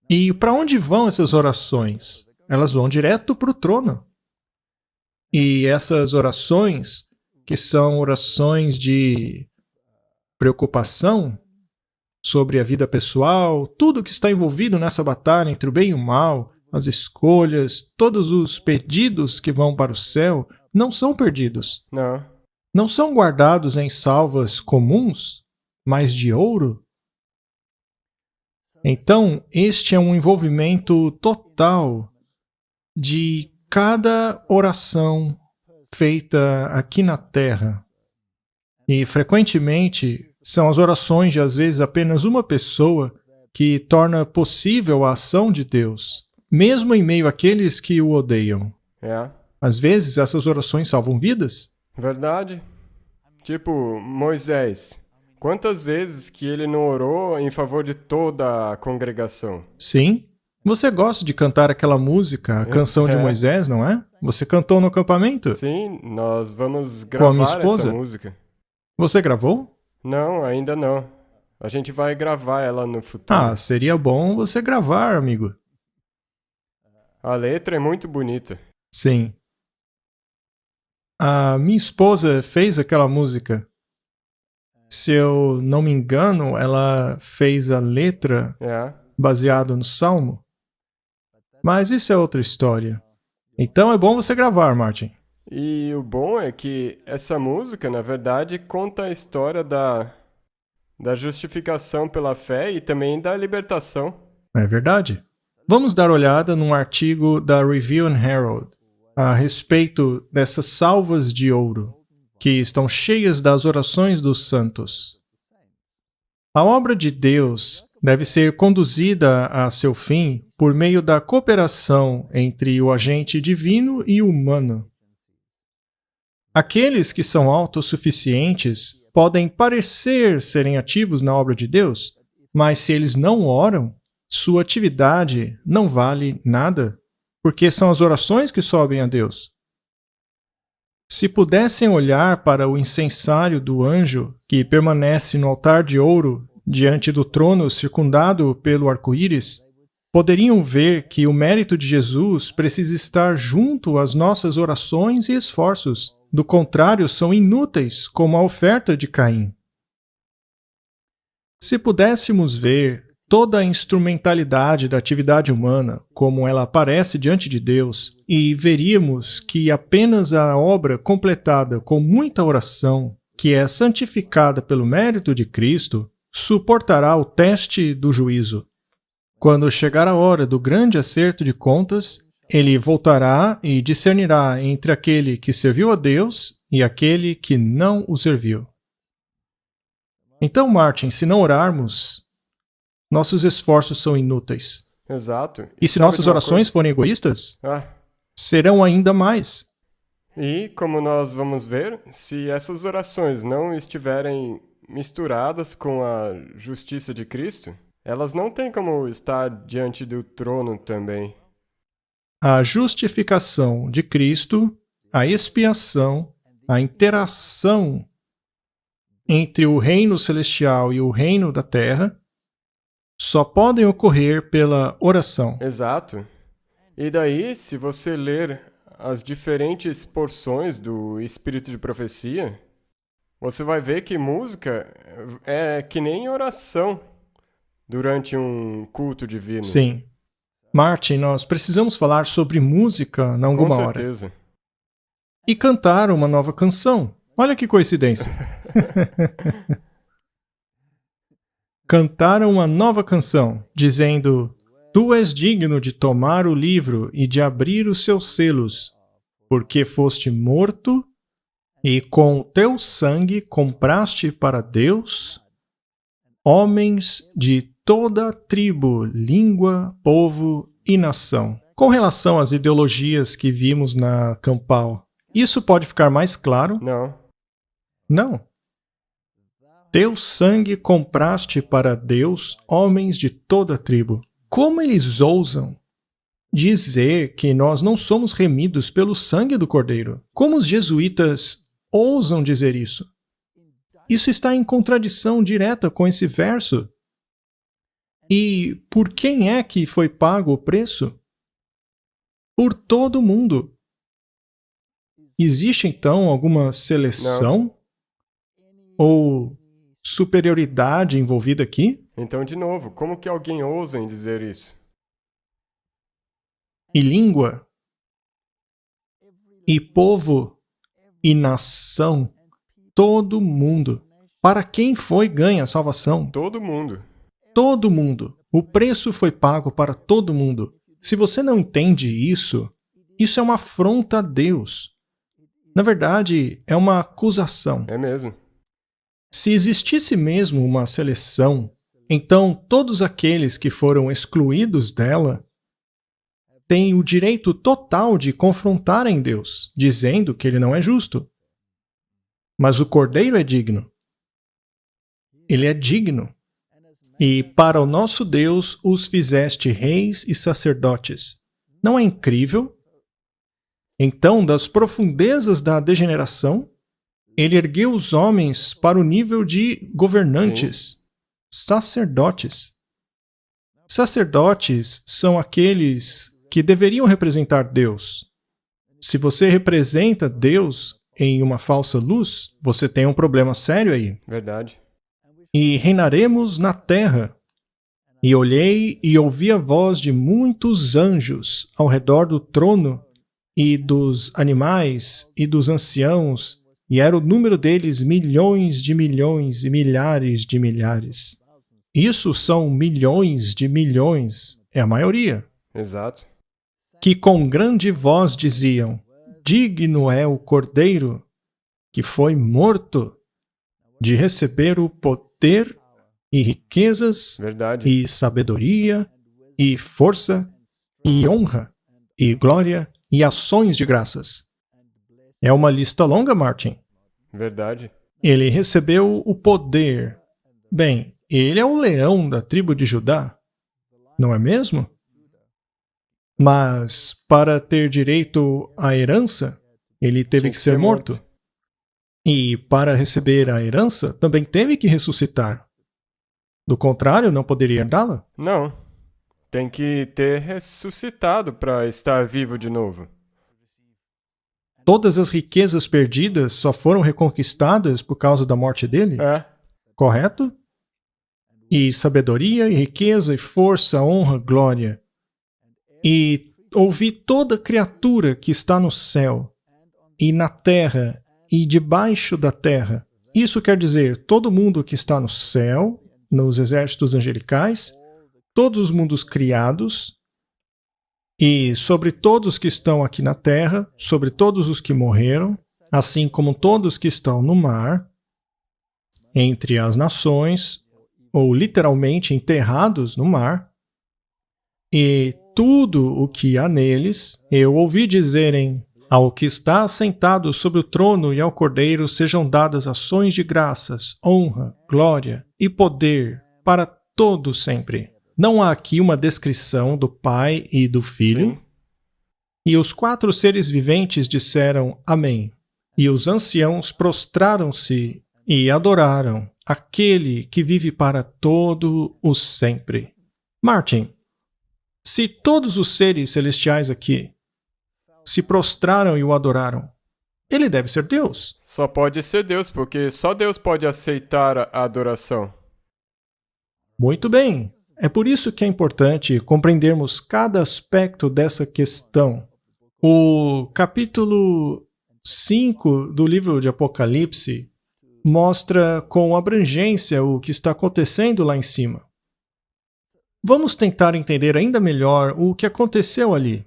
E para onde vão essas orações? elas vão direto para o trono. E essas orações, que são orações de preocupação sobre a vida pessoal, tudo que está envolvido nessa batalha entre o bem e o mal, as escolhas, todos os pedidos que vão para o céu, não são perdidos. Não. Não são guardados em salvas comuns, mas de ouro. Então, este é um envolvimento total de cada oração feita aqui na Terra. E, frequentemente, são as orações de, às vezes, apenas uma pessoa que torna possível a ação de Deus, mesmo em meio àqueles que o odeiam. É. Às vezes, essas orações salvam vidas. Verdade. Tipo, Moisés. Quantas vezes que ele não orou em favor de toda a congregação? Sim. Você gosta de cantar aquela música, a canção de Moisés, não é? Você cantou no acampamento? Sim, nós vamos Com a minha gravar esposa? essa música. Você gravou? Não, ainda não. A gente vai gravar ela no futuro. Ah, seria bom você gravar, amigo. A letra é muito bonita. Sim. A minha esposa fez aquela música. Se eu não me engano, ela fez a letra É. baseada no Salmo. Mas isso é outra história. Então é bom você gravar, Martin. E o bom é que essa música, na verdade, conta a história da justificação pela fé e também da libertação. É verdade. Vamos dar olhada num artigo da Review and Herald a respeito dessas salvas de ouro que estão cheias das orações dos santos. A obra de Deus deve ser conduzida a seu fim por meio da cooperação entre o agente divino e o humano. Aqueles que são autossuficientes podem parecer serem ativos na obra de Deus, mas se eles não oram, sua atividade não vale nada, porque são as orações que sobem a Deus. Se pudessem olhar para o incensário do anjo que permanece no altar de ouro diante do trono circundado pelo arco-íris, poderiam ver que o mérito de Jesus precisa estar junto às nossas orações e esforços. Do contrário, são inúteis, como a oferta de Caim. Se pudéssemos ver toda a instrumentalidade da atividade humana, como ela aparece diante de Deus, e veríamos que apenas a obra completada com muita oração, que é santificada pelo mérito de Cristo, suportará o teste do juízo. Quando chegar a hora do grande acerto de contas, ele voltará e discernirá entre aquele que serviu a Deus e aquele que não o serviu. Então, Martin, se não orarmos, nossos esforços são inúteis. Exato. E se sabe nossas de uma orações forem egoístas, Ah, serão ainda mais. e como nós vamos ver, se essas orações não estiverem misturadas com a justiça de Cristo, elas não têm como estar diante do trono também. A justificação de Cristo, a expiação, a interação entre o reino celestial e o reino da terra só podem ocorrer pela oração. Exato. E daí, se você ler as diferentes porções do Espírito de Profecia, você vai ver que música é que nem oração durante um culto divino. Sim. Martin, nós precisamos falar sobre música em alguma Com hora. certeza. E cantar uma nova canção. Olha que coincidência. Cantaram uma nova canção, dizendo: Tu és digno de tomar o livro e de abrir os seus selos, porque foste morto e com o teu sangue compraste para Deus homens de toda tribo, língua, povo e nação. Com relação às ideologias que vimos na Campal, isso pode ficar mais claro? Não. Não. Teu sangue compraste para Deus homens de toda tribo. Como eles ousam dizer que nós não somos remidos pelo sangue do Cordeiro? Como os jesuítas ousam dizer isso? Isso está em contradição direta com esse verso. E por quem é que foi pago o preço? por todo mundo. Existe então alguma seleção ou superioridade envolvida aqui? Então, de novo, como que alguém ousa em dizer isso? E língua, e povo, e nação, todo mundo. Para quem foi ganha a salvação? Todo mundo. Todo mundo. O preço foi pago para todo mundo. Se você não entende isso, isso é uma afronta a Deus. Na verdade, é uma acusação. É mesmo. Se existisse mesmo uma seleção, então todos aqueles que foram excluídos dela têm o direito total de confrontarem Deus, dizendo que ele não é justo. Mas o Cordeiro é digno. Ele é digno. E para o nosso Deus os fizeste reis e sacerdotes. Não é incrível? Então, das profundezas da degeneração, ele ergueu os homens para o nível de governantes, sacerdotes. Sacerdotes são aqueles que deveriam representar Deus. Se você representa Deus em uma falsa luz, você tem um problema sério aí. Verdade. E reinaremos na terra. E olhei e ouvi a voz de muitos anjos ao redor do trono e dos animais e dos anciãos, e era o número deles milhões de milhões e milhares de milhares. Isso são milhões de milhões, é a maioria. Exato. Que com grande voz diziam: digno é o Cordeiro que foi morto de receber o poder e riquezas Verdade. e sabedoria e força e honra e glória e ações de graças. É uma lista longa, Martin. Verdade. Ele recebeu o poder. Bem, ele é o leão da tribo de Judá, não é mesmo? Mas, para ter direito à herança, ele teve que ser morto. E, para receber a herança, também teve que ressuscitar. Do contrário, não poderia herdá-la? Não. Tem que ter ressuscitado para estar vivo de novo. Todas as riquezas perdidas só foram reconquistadas por causa da morte dele? É. Correto? E sabedoria, e riqueza, e força, honra, glória. E ouvi toda criatura que está no céu, e na terra, e debaixo da terra. Isso quer dizer todo mundo que está no céu, nos exércitos angelicais, todos os mundos criados, e sobre todos que estão aqui na terra, sobre todos os que morreram, assim como todos que estão no mar, entre as nações, ou literalmente enterrados no mar, e tudo o que há neles, eu ouvi dizerem: ao que está assentado sobre o trono e ao Cordeiro sejam dadas ações de graças, honra, glória e poder para todo sempre. Não há aqui uma descrição do Pai e do Filho. Sim. E os 4 seres viventes disseram Amém. E os anciãos prostraram-se e adoraram aquele que vive para todo o sempre. Martin, se todos os seres celestiais aqui se prostraram e o adoraram, ele deve ser Deus. Só pode ser Deus, porque só Deus pode aceitar a adoração. Muito bem. É por isso que é importante compreendermos cada aspecto dessa questão. O capítulo 5 do livro de Apocalipse mostra com abrangência o que está acontecendo lá em cima. Vamos tentar entender ainda melhor o que aconteceu ali.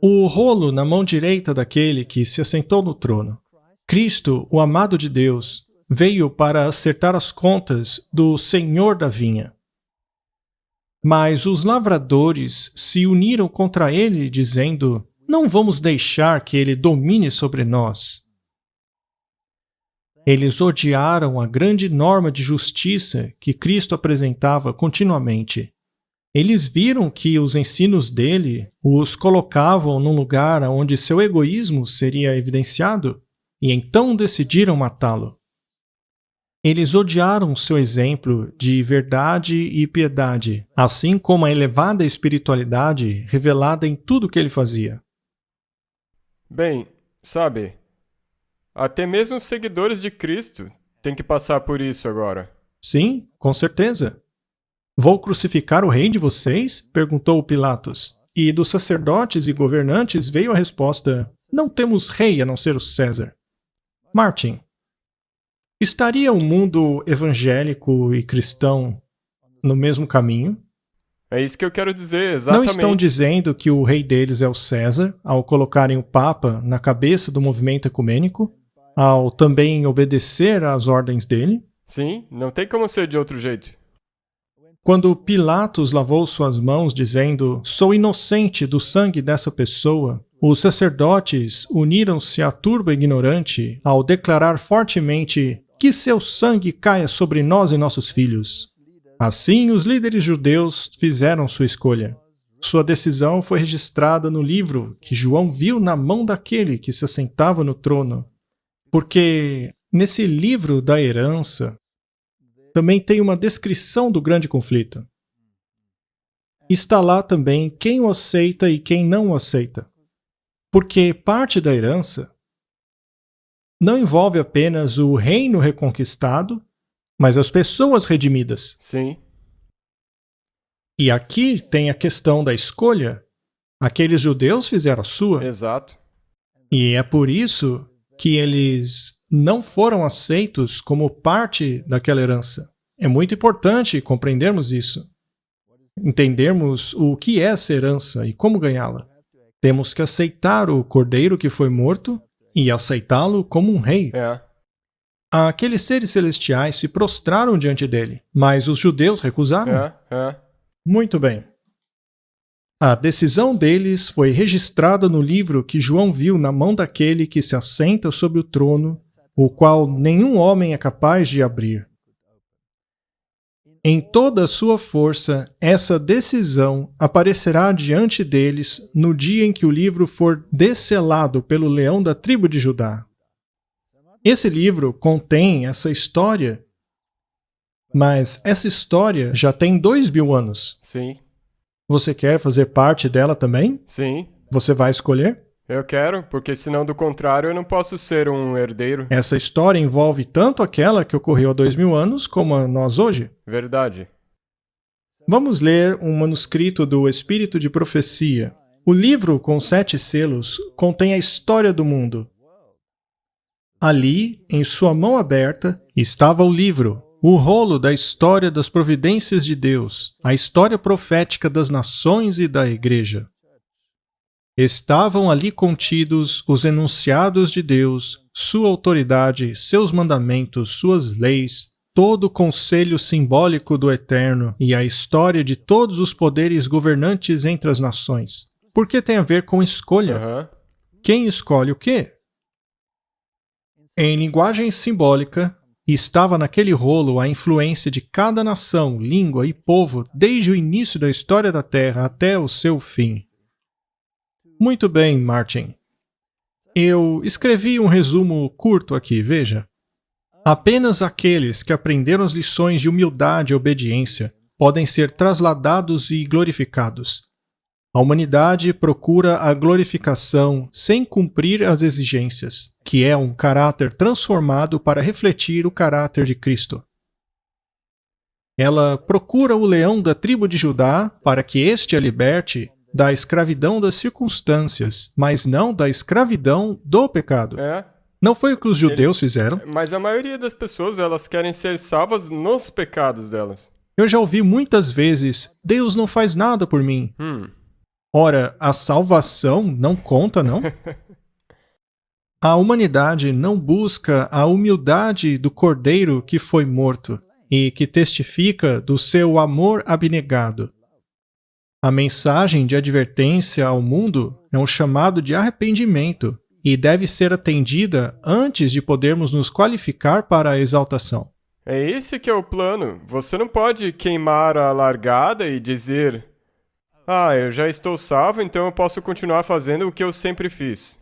O rolo na mão direita daquele que se assentou no trono. Cristo, o amado de Deus, veio para acertar as contas do Senhor da vinha. Mas os lavradores se uniram contra ele, dizendo: não vamos deixar que ele domine sobre nós. Eles odiaram a grande norma de justiça que Cristo apresentava continuamente. Eles viram que os ensinos dele os colocavam num lugar onde seu egoísmo seria evidenciado, e então decidiram matá-lo. Eles odiaram seu exemplo de verdade e piedade, assim como a elevada espiritualidade revelada em tudo que ele fazia. Bem, sabe, até mesmo os seguidores de Cristo têm que passar por isso agora. Sim, com certeza. Vou crucificar o rei de vocês? Perguntou Pilatos. E dos sacerdotes e governantes veio a resposta: não temos rei a não ser o César. Martin, estaria o mundo evangélico e cristão no mesmo caminho? É isso que eu quero dizer, Não exatamente. estão dizendo que o rei deles é o César, ao colocarem o Papa na cabeça do movimento ecumênico, ao também obedecer às ordens dele? Sim, não tem como ser de outro jeito. Quando Pilatos lavou suas mãos, dizendo: sou inocente do sangue dessa pessoa, os sacerdotes uniram-se à turba ignorante ao declarar fortemente: que seu sangue caia sobre nós e nossos filhos. Assim, os líderes judeus fizeram sua escolha. Sua decisão foi registrada no livro que João viu na mão daquele que se assentava no trono. Porque nesse livro da herança também tem uma descrição do grande conflito. Está lá também quem o aceita e quem não o aceita. Porque parte da herança não envolve apenas o reino reconquistado, mas as pessoas redimidas. Sim, E aqui tem a questão da escolha. Aqueles judeus fizeram a sua. exato. E é por isso que eles não foram aceitos como parte daquela herança. É muito importante compreendermos isso. Entendermos o que é essa herança e como ganhá-la. Temos que aceitar o cordeiro que foi morto e aceitá-lo como um rei. É, Aqueles seres celestiais se prostraram diante dele, mas os judeus recusaram. é. Muito bem. A decisão deles foi registrada no livro que João viu na mão daquele que se assenta sobre o trono, o qual nenhum homem é capaz de abrir. Em toda a sua força, essa decisão aparecerá diante deles no dia em que o livro for desselado pelo leão da tribo de Judá. Esse livro contém essa história, mas essa história já tem 2000 anos. Sim, Você quer fazer parte dela também? sim. Você vai escolher? Eu quero, porque senão do contrário eu não posso ser um herdeiro. Essa história envolve tanto aquela que ocorreu há 2000 anos como a nós hoje. Verdade. Vamos ler um manuscrito do Espírito de Profecia. O livro com 7 selos contém a história do mundo. Ali, em sua mão aberta, estava o livro, o rolo da história das providências de Deus, a história profética das nações e da Igreja. Estavam ali contidos os enunciados de Deus, sua autoridade, seus mandamentos, suas leis, todo o conselho simbólico do Eterno e a história de todos os poderes governantes entre as nações. Porque tem a ver com escolha. Aham. Quem escolhe o quê? Em linguagem simbólica, estava naquele rolo a influência de cada nação, língua e povo desde o início da história da Terra até o seu fim. Muito bem, Martin. Eu escrevi um resumo curto aqui, veja. Apenas aqueles que aprenderam as lições de humildade e obediência podem ser trasladados e glorificados. A humanidade procura a glorificação sem cumprir as exigências, que é um caráter transformado para refletir o caráter de Cristo. Ela procura o leão da tribo de Judá para que este a liberte da escravidão das circunstâncias, mas não da escravidão do pecado. É. Não foi o que os judeus fizeram? Mas a maioria das pessoas, elas querem ser salvas nos pecados delas. Eu já ouvi muitas vezes: Deus não faz nada por mim. Ora, a salvação não conta, não? A humanidade não busca a humildade do Cordeiro que foi morto e que testifica do seu amor abnegado. A mensagem de advertência ao mundo é um chamado de arrependimento e deve ser atendida antes de podermos nos qualificar para a exaltação. É esse que é o plano. Você não pode queimar a largada e dizer: eu já estou salvo, então eu posso continuar fazendo o que eu sempre fiz.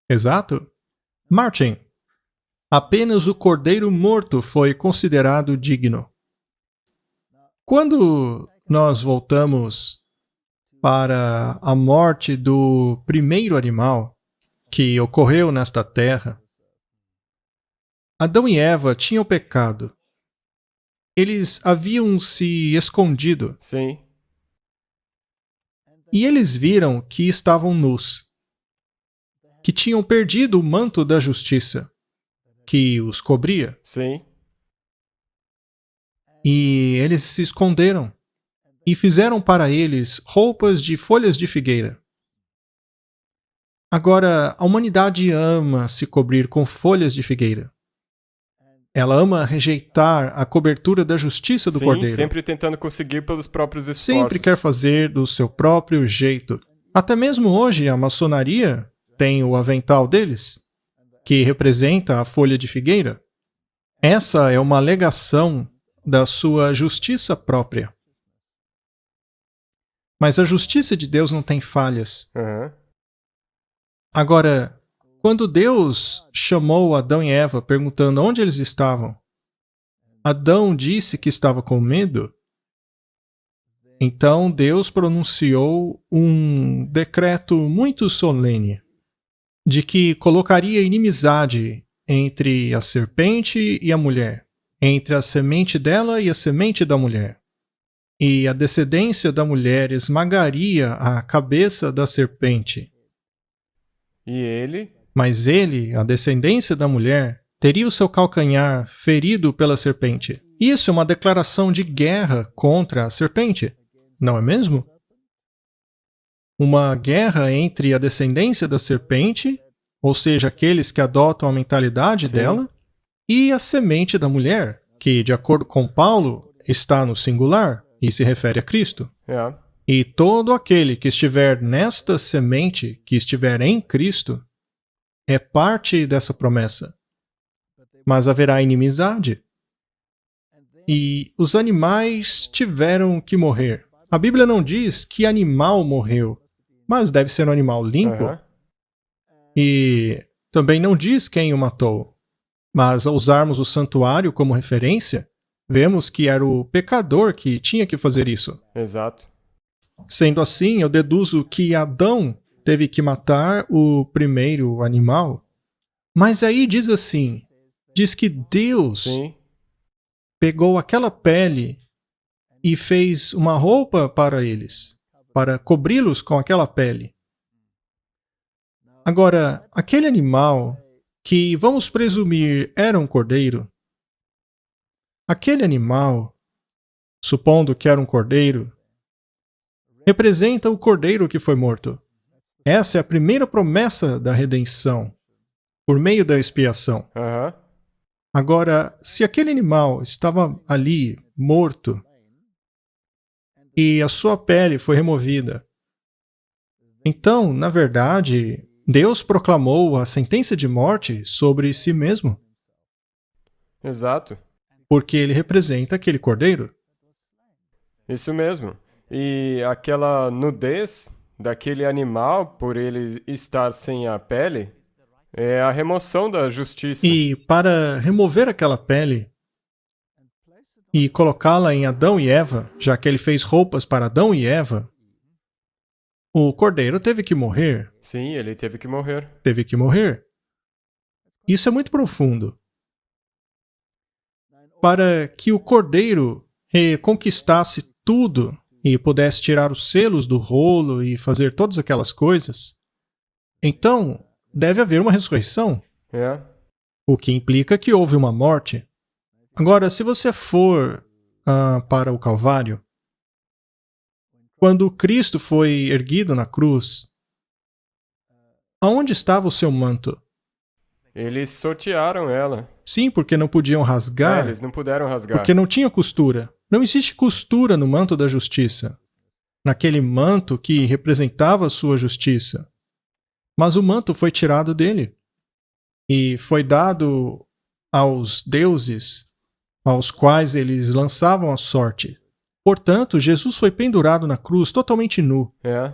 Exato? Martin, Apenas o cordeiro morto foi considerado digno. Quando nós voltamos para a morte do primeiro animal que ocorreu nesta terra, Adão e Eva tinham pecado. Eles haviam se escondido Sim. e eles viram que estavam nus, que tinham perdido o manto da justiça que os cobria, Sim. e eles se esconderam e fizeram para eles roupas de folhas de figueira. Agora, a humanidade ama se cobrir com folhas de figueira. Ela ama rejeitar a cobertura da justiça do Sim, cordeiro. sempre tentando conseguir pelos próprios esforços. Sempre quer fazer do seu próprio jeito. Até mesmo hoje, a maçonaria tem o avental deles, que representa a folha de figueira. Essa é uma alegação da sua justiça própria. Mas a justiça de Deus não tem falhas. Aham. Agora, quando Deus chamou Adão e Eva perguntando onde eles estavam, Adão disse que estava com medo. Então Deus pronunciou um decreto muito solene de que colocaria inimizade entre a serpente e a mulher, entre a semente dela e a semente da mulher. E a descendência da mulher esmagaria a cabeça da serpente. E ele? Mas ele, a descendência da mulher, teria o seu calcanhar ferido pela serpente. Isso é uma declaração de guerra contra a serpente, não é mesmo? Uma guerra entre a descendência da serpente, ou seja, aqueles que adotam a mentalidade Sim. dela, e a semente da mulher, que, de acordo com Paulo, está no singular e se refere a Cristo. É. E todo aquele que estiver nesta semente, que estiver em Cristo, é parte dessa promessa. Mas haverá inimizade. E os animais tiveram que morrer. A Bíblia não diz que animal morreu, mas deve ser um animal limpo. Aham. E também não diz quem o matou. Mas ao usarmos o santuário como referência, vemos que era o pecador que tinha que fazer isso. Exato. Sendo assim, eu deduzo que Adão teve que matar o primeiro animal. Mas aí diz assim, diz que Deus Sim. pegou aquela pele e fez uma roupa para eles, para cobri-los com aquela pele. Agora, aquele animal que vamos presumir era um cordeiro, aquele animal, supondo que era um cordeiro, representa o cordeiro que foi morto. Essa é a primeira promessa da redenção, por meio da expiação. Aham. Agora, se aquele animal estava ali, morto, e a sua pele foi removida, então, na verdade, Deus proclamou a sentença de morte sobre si mesmo, Exato. porque ele representa aquele cordeiro. Isso mesmo. E aquela nudez daquele animal, por ele estar sem a pele, é a remoção da justiça. E para remover aquela pele e colocá-la em Adão e Eva, já que ele fez roupas para Adão e Eva, o cordeiro teve que morrer. Sim, ele teve que morrer. Teve que morrer. Isso é muito profundo. Para que o cordeiro reconquistasse tudo e pudesse tirar os selos do rolo e fazer todas aquelas coisas, então deve haver uma ressurreição, É. o que implica que houve uma morte. Agora, se você for para o Calvário, quando Cristo foi erguido na cruz, aonde estava o seu manto? Eles sortearam ela. Sim, porque não podiam rasgar, Eles não puderam rasgar. porque não tinha costura. Não existe costura no manto da justiça, naquele manto que representava a sua justiça. Mas o manto foi tirado dele e foi dado aos deuses, aos quais eles lançavam a sorte. Portanto, Jesus foi pendurado na cruz totalmente nu, É.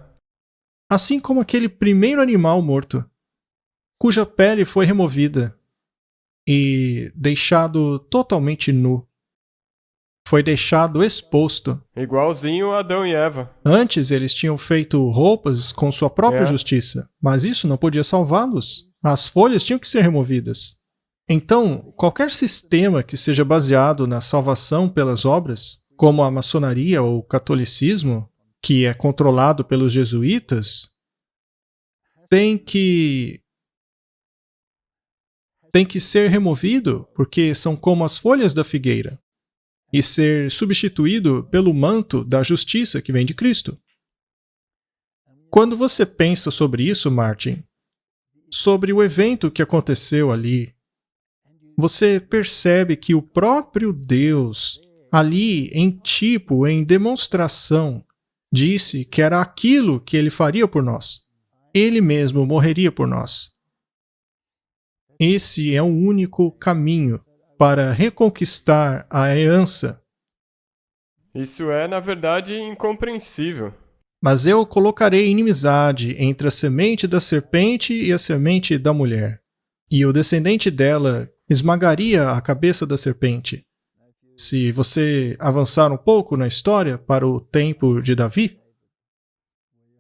assim como aquele primeiro animal morto, cuja pele foi removida. e deixado totalmente nu. Foi deixado exposto. Igualzinho Adão e Eva. Antes eles tinham feito roupas com sua própria justiça, mas isso não podia salvá-los. As folhas tinham que ser removidas. Então, qualquer sistema que seja baseado na salvação pelas obras, como a maçonaria ou o catolicismo, que é controlado pelos jesuítas, tem que ser removido, porque são como as folhas da figueira, e ser substituído pelo manto da justiça que vem de Cristo. Quando você pensa sobre isso, Martin, sobre o evento que aconteceu ali, você percebe que o próprio Deus, ali em tipo, em demonstração, disse que era aquilo que ele faria por nós. Ele mesmo morreria por nós. Esse é o único caminho para reconquistar a herança. Isso é, na verdade, incompreensível. Mas eu colocarei inimizade entre a semente da serpente e a semente da mulher, e o descendente dela esmagaria a cabeça da serpente. Se você avançar um pouco na história para o tempo de Davi,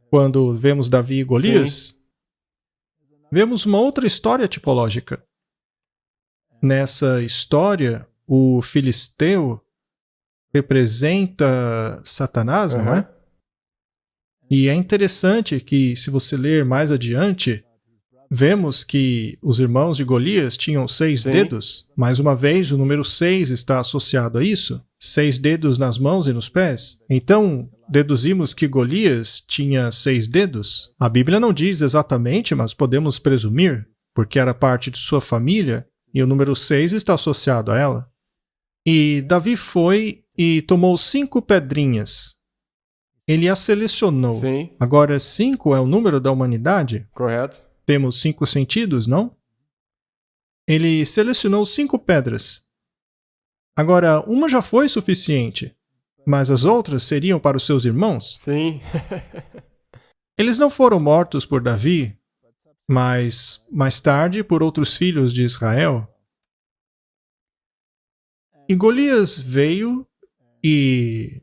quando vemos Davi e Golias, vemos uma outra história tipológica. Nessa história, o filisteu representa Satanás, não é? E é interessante que, se você ler mais adiante, vemos que os irmãos de Golias tinham 6 dedos. Mais uma vez, o número 6 está associado a isso. 6 dedos nas mãos e nos pés. Então, deduzimos que Golias tinha 6 dedos. A Bíblia não diz exatamente, mas podemos presumir, porque era parte de sua família, e o número 6 está associado a ela. E Davi foi e tomou 5 pedrinhas. Ele as selecionou. Sim. Agora, 5 é o número da humanidade? Correto. Temos 5 sentidos, não? Ele selecionou 5 pedras. Agora, uma já foi suficiente, mas as outras seriam para os seus irmãos? Sim. Eles não foram mortos por Davi, mas mais tarde por outros filhos de Israel. E Golias veio e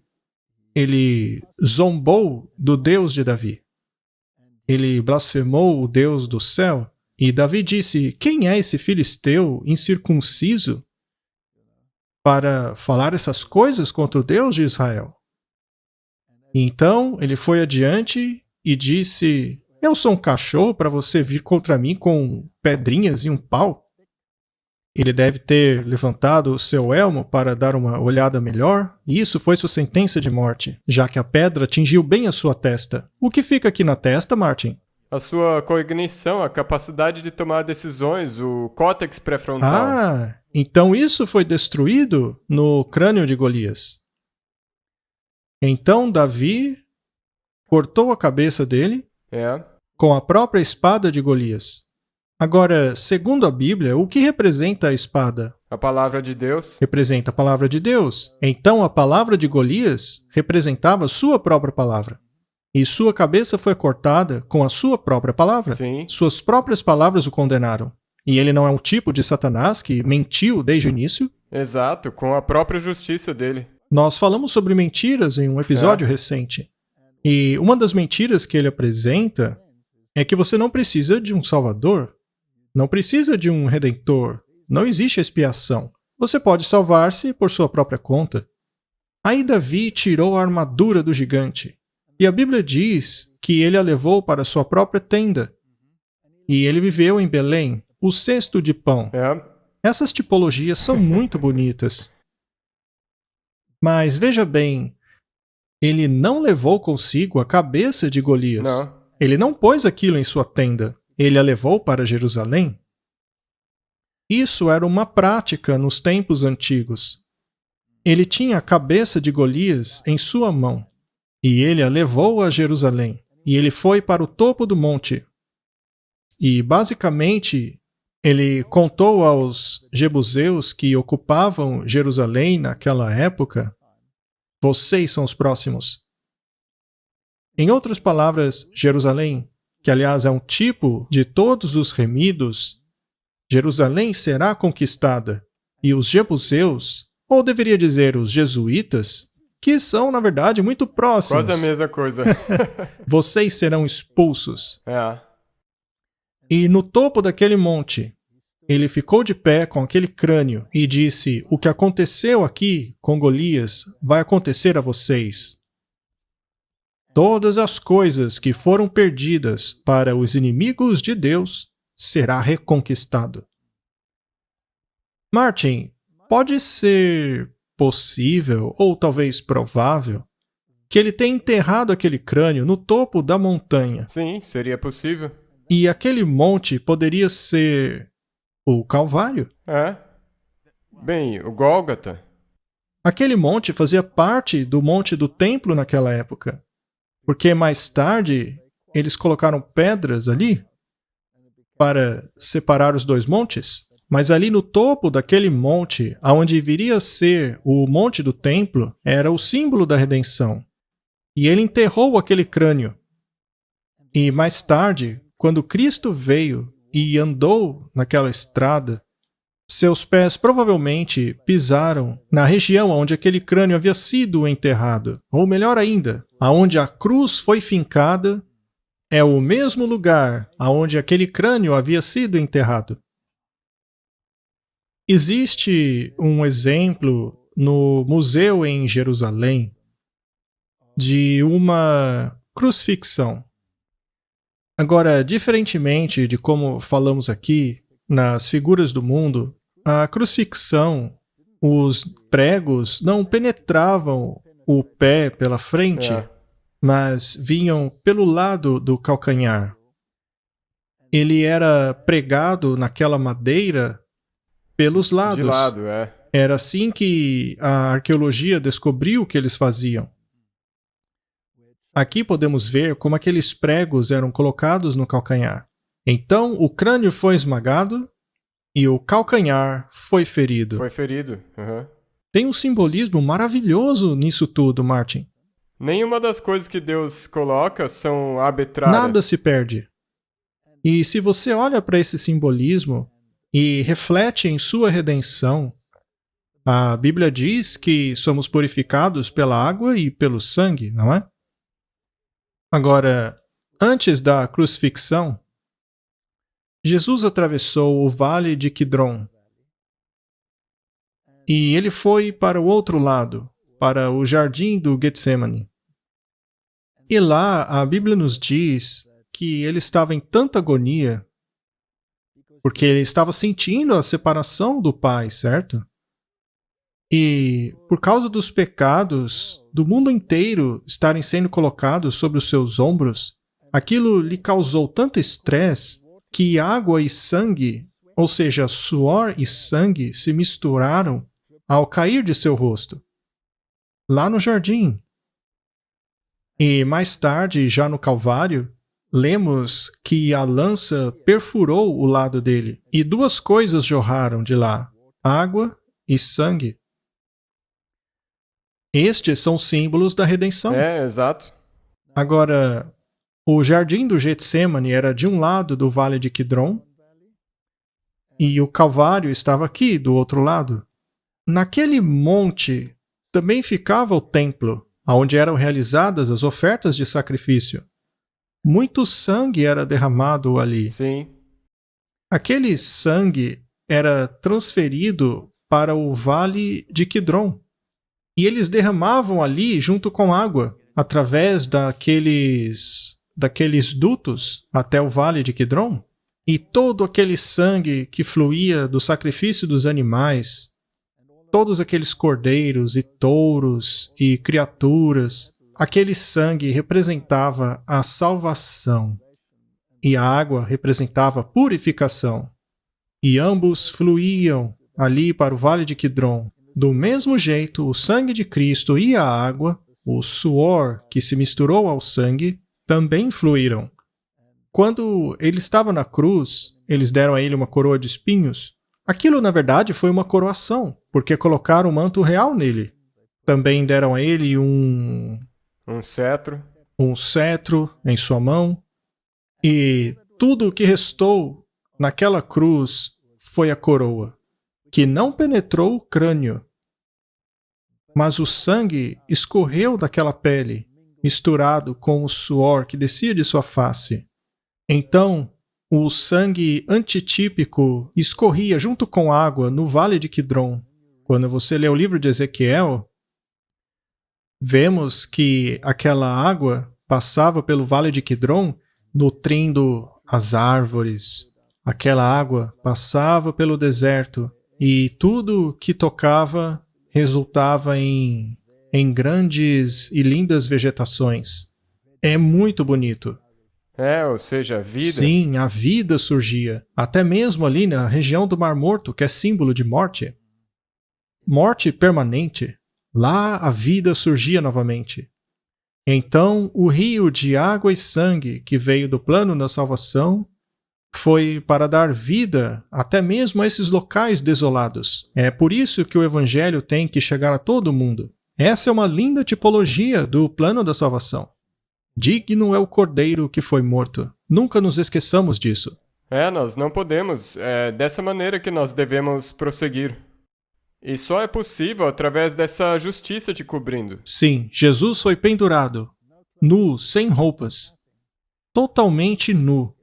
ele zombou do Deus de Davi. Ele blasfemou o Deus do céu. E Davi disse: quem é esse filisteu incircunciso para falar essas coisas contra o Deus de Israel? E então ele foi adiante e disse: eu sou um cachorro para você vir contra mim com pedrinhas e um pau? Ele deve ter levantado o seu elmo para dar uma olhada melhor, e isso foi sua sentença de morte, já que a pedra atingiu bem a sua testa. O que fica aqui na testa, Martin? A sua cognição, a capacidade de tomar decisões, o córtex pré-frontal. Ah, então isso foi destruído no crânio de Golias. Então Davi cortou a cabeça dele com a própria espada de Golias. Agora, segundo a Bíblia, o que representa a espada? A palavra de Deus. Representa a palavra de Deus. Então a palavra de Golias representava sua própria palavra. E sua cabeça foi cortada com a sua própria palavra. Sim. Suas próprias palavras o condenaram. E ele não é um tipo de Satanás que mentiu desde o início? Exato, com a própria justiça dele. Nós falamos sobre mentiras em um episódio recente. E uma das mentiras que ele apresenta é que você não precisa de um salvador. Não precisa de um redentor. Não existe expiação. Você pode salvar-se por sua própria conta. Aí Davi tirou a armadura do gigante. E a Bíblia diz que ele a levou para sua própria tenda. E ele viveu em Belém, o cesto de pão. Essas tipologias são muito bonitas. Mas veja bem, ele não levou consigo a cabeça de Golias. Não. Ele não pôs aquilo em sua tenda. Ele a levou para Jerusalém. Isso era uma prática nos tempos antigos. Ele tinha a cabeça de Golias em sua mão. E ele a levou a Jerusalém. E ele foi para o topo do monte. E, basicamente, ele contou aos jebuseus que ocupavam Jerusalém naquela época: vocês são os próximos. Em outras palavras, Jerusalém, que aliás é um tipo de todos os remidos, Jerusalém será conquistada, e os jebuseus, ou deveria dizer os jesuítas, que são, na verdade, muito próximos. Quase a mesma coisa. Vocês serão expulsos. É. E no topo daquele monte, ele ficou de pé com aquele crânio e disse: o que aconteceu aqui com Golias vai acontecer a vocês. Todas as coisas que foram perdidas para os inimigos de Deus será reconquistado. Martin, pode ser possível, ou talvez provável, que ele tenha enterrado aquele crânio no topo da montanha. Sim, seria possível. E aquele monte poderia ser o Calvário. É. Bem, o Gólgota. Aquele monte fazia parte do monte do templo naquela época, porque mais tarde eles colocaram pedras ali para separar os dois montes, mas ali no topo daquele monte, aonde viria a ser o monte do templo, era o símbolo da redenção. E ele enterrou aquele crânio. E mais tarde, quando Cristo veio e andou naquela estrada, seus pés provavelmente pisaram na região onde aquele crânio havia sido enterrado. Ou melhor ainda, aonde a cruz foi fincada, é o mesmo lugar aonde aquele crânio havia sido enterrado. Existe um exemplo no museu em Jerusalém de uma crucifixão. Agora, diferentemente de como falamos aqui, nas figuras do mundo, a crucifixão, os pregos não penetravam o pé pela frente, mas vinham pelo lado do calcanhar. Ele era pregado naquela madeira pelos lados. De lado, é. Era assim que a arqueologia descobriu o que eles faziam. Aqui podemos ver como aqueles pregos eram colocados no calcanhar. Então, o crânio foi esmagado e o calcanhar foi ferido. Foi ferido. Uhum. Tem um simbolismo maravilhoso nisso tudo, Martin. Nenhuma das coisas que Deus coloca são arbitrárias. Nada se perde. E se você olha para esse simbolismo e reflete em sua redenção, a Bíblia diz que somos purificados pela água e pelo sangue, não é? Agora, antes da crucifixão, Jesus atravessou o vale de Quidron e ele foi para o outro lado, para o jardim do Getsemane. E lá a Bíblia nos diz que ele estava em tanta agonia porque ele estava sentindo a separação do Pai, certo? E por causa dos pecados do mundo inteiro estarem sendo colocados sobre os seus ombros, aquilo lhe causou tanto estresse que água e sangue, ou seja, suor e sangue, se misturaram ao cair de seu rosto, lá no jardim. E mais tarde, já no Calvário, lemos que a lança perfurou o lado dele, e duas coisas jorraram de lá, água e sangue. Estes são símbolos da redenção. É, exato. Agora, o jardim do Getsemane era de um lado do vale de Quidron e o Calvário estava aqui, do outro lado. Naquele monte também ficava o templo, onde eram realizadas as ofertas de sacrifício. Muito sangue era derramado ali. Sim. Aquele sangue era transferido para o vale de Quidron. E eles derramavam ali junto com água, através daqueles dutos até o vale de Quidron. E todo aquele sangue que fluía do sacrifício dos animais, todos aqueles cordeiros e touros e criaturas, aquele sangue representava a salvação. E a água representava a purificação. E ambos fluíam ali para o vale de Quidron. Do mesmo jeito, o sangue de Cristo e a água, o suor que se misturou ao sangue, também fluíram. Quando ele estava na cruz, eles deram a ele uma coroa de espinhos. Aquilo, na verdade, foi uma coroação, porque colocaram um manto real nele. Também deram a ele um cetro em sua mão. E tudo o que restou naquela cruz foi a coroa, que não penetrou o crânio, mas o sangue escorreu daquela pele, misturado com o suor que descia de sua face. Então, o sangue antitípico escorria junto com água no vale de Quidron. Quando você lê o livro de Ezequiel, vemos que aquela água passava pelo vale de Quidron, nutrindo as árvores. Aquela água passava pelo deserto e tudo que tocava resultava em grandes e lindas vegetações. É muito bonito. Ou seja, a vida. Sim, a vida surgia. Até mesmo ali na região do Mar Morto, que é símbolo de morte. Morte permanente. Lá a vida surgia novamente. Então, o rio de água e sangue que veio do plano da salvação foi para dar vida até mesmo a esses locais desolados. É por isso que o evangelho tem que chegar a todo mundo. Essa é uma linda tipologia do plano da salvação. Digno é o cordeiro que foi morto. Nunca nos esqueçamos disso. Nós não podemos. É dessa maneira que nós devemos prosseguir. E só é possível através dessa justiça te cobrindo. Sim, Jesus foi pendurado, nu, sem roupas, totalmente nu,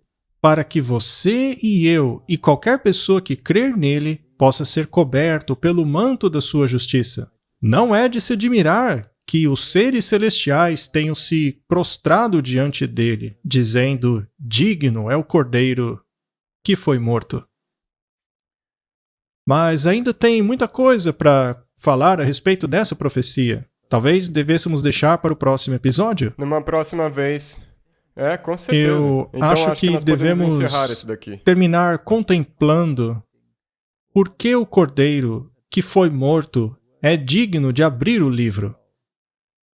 para que você e eu e qualquer pessoa que crer nele possa ser coberto pelo manto da sua justiça. Não é de se admirar que os seres celestiais tenham se prostrado diante dele, dizendo: digno é o cordeiro que foi morto. Mas ainda tem muita coisa para falar a respeito dessa profecia. Talvez devêssemos deixar para o próximo episódio? Numa próxima vez. Com certeza. Eu então, acho que nós devemos encerrar isso daqui. terminar contemplando por que o cordeiro que foi morto é digno de abrir o livro,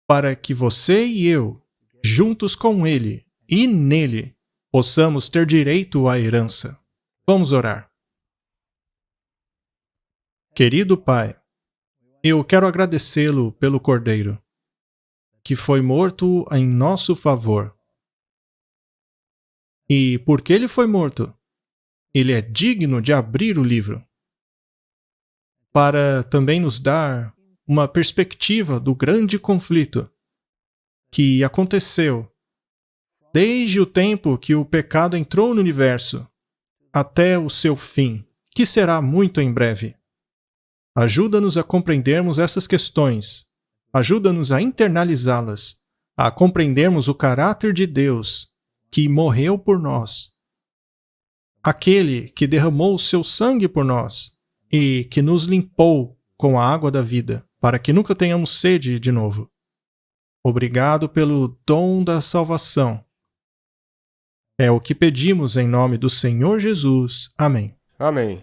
para que você e eu, juntos com ele e nele, possamos ter direito à herança. Vamos orar. Querido Pai, eu quero agradecê-lo pelo Cordeiro, que foi morto em nosso favor. E porque ele foi morto, ele é digno de abrir o livro, para também nos dar uma perspectiva do grande conflito que aconteceu desde o tempo que o pecado entrou no universo até o seu fim, que será muito em breve. Ajuda-nos a compreendermos essas questões. Ajuda-nos a internalizá-las, a compreendermos o caráter de Deus que morreu por nós. Aquele que derramou o seu sangue por nós e que nos limpou com a água da vida, para que nunca tenhamos sede de novo. Obrigado pelo dom da salvação. É o que pedimos em nome do Senhor Jesus. Amém. Amém.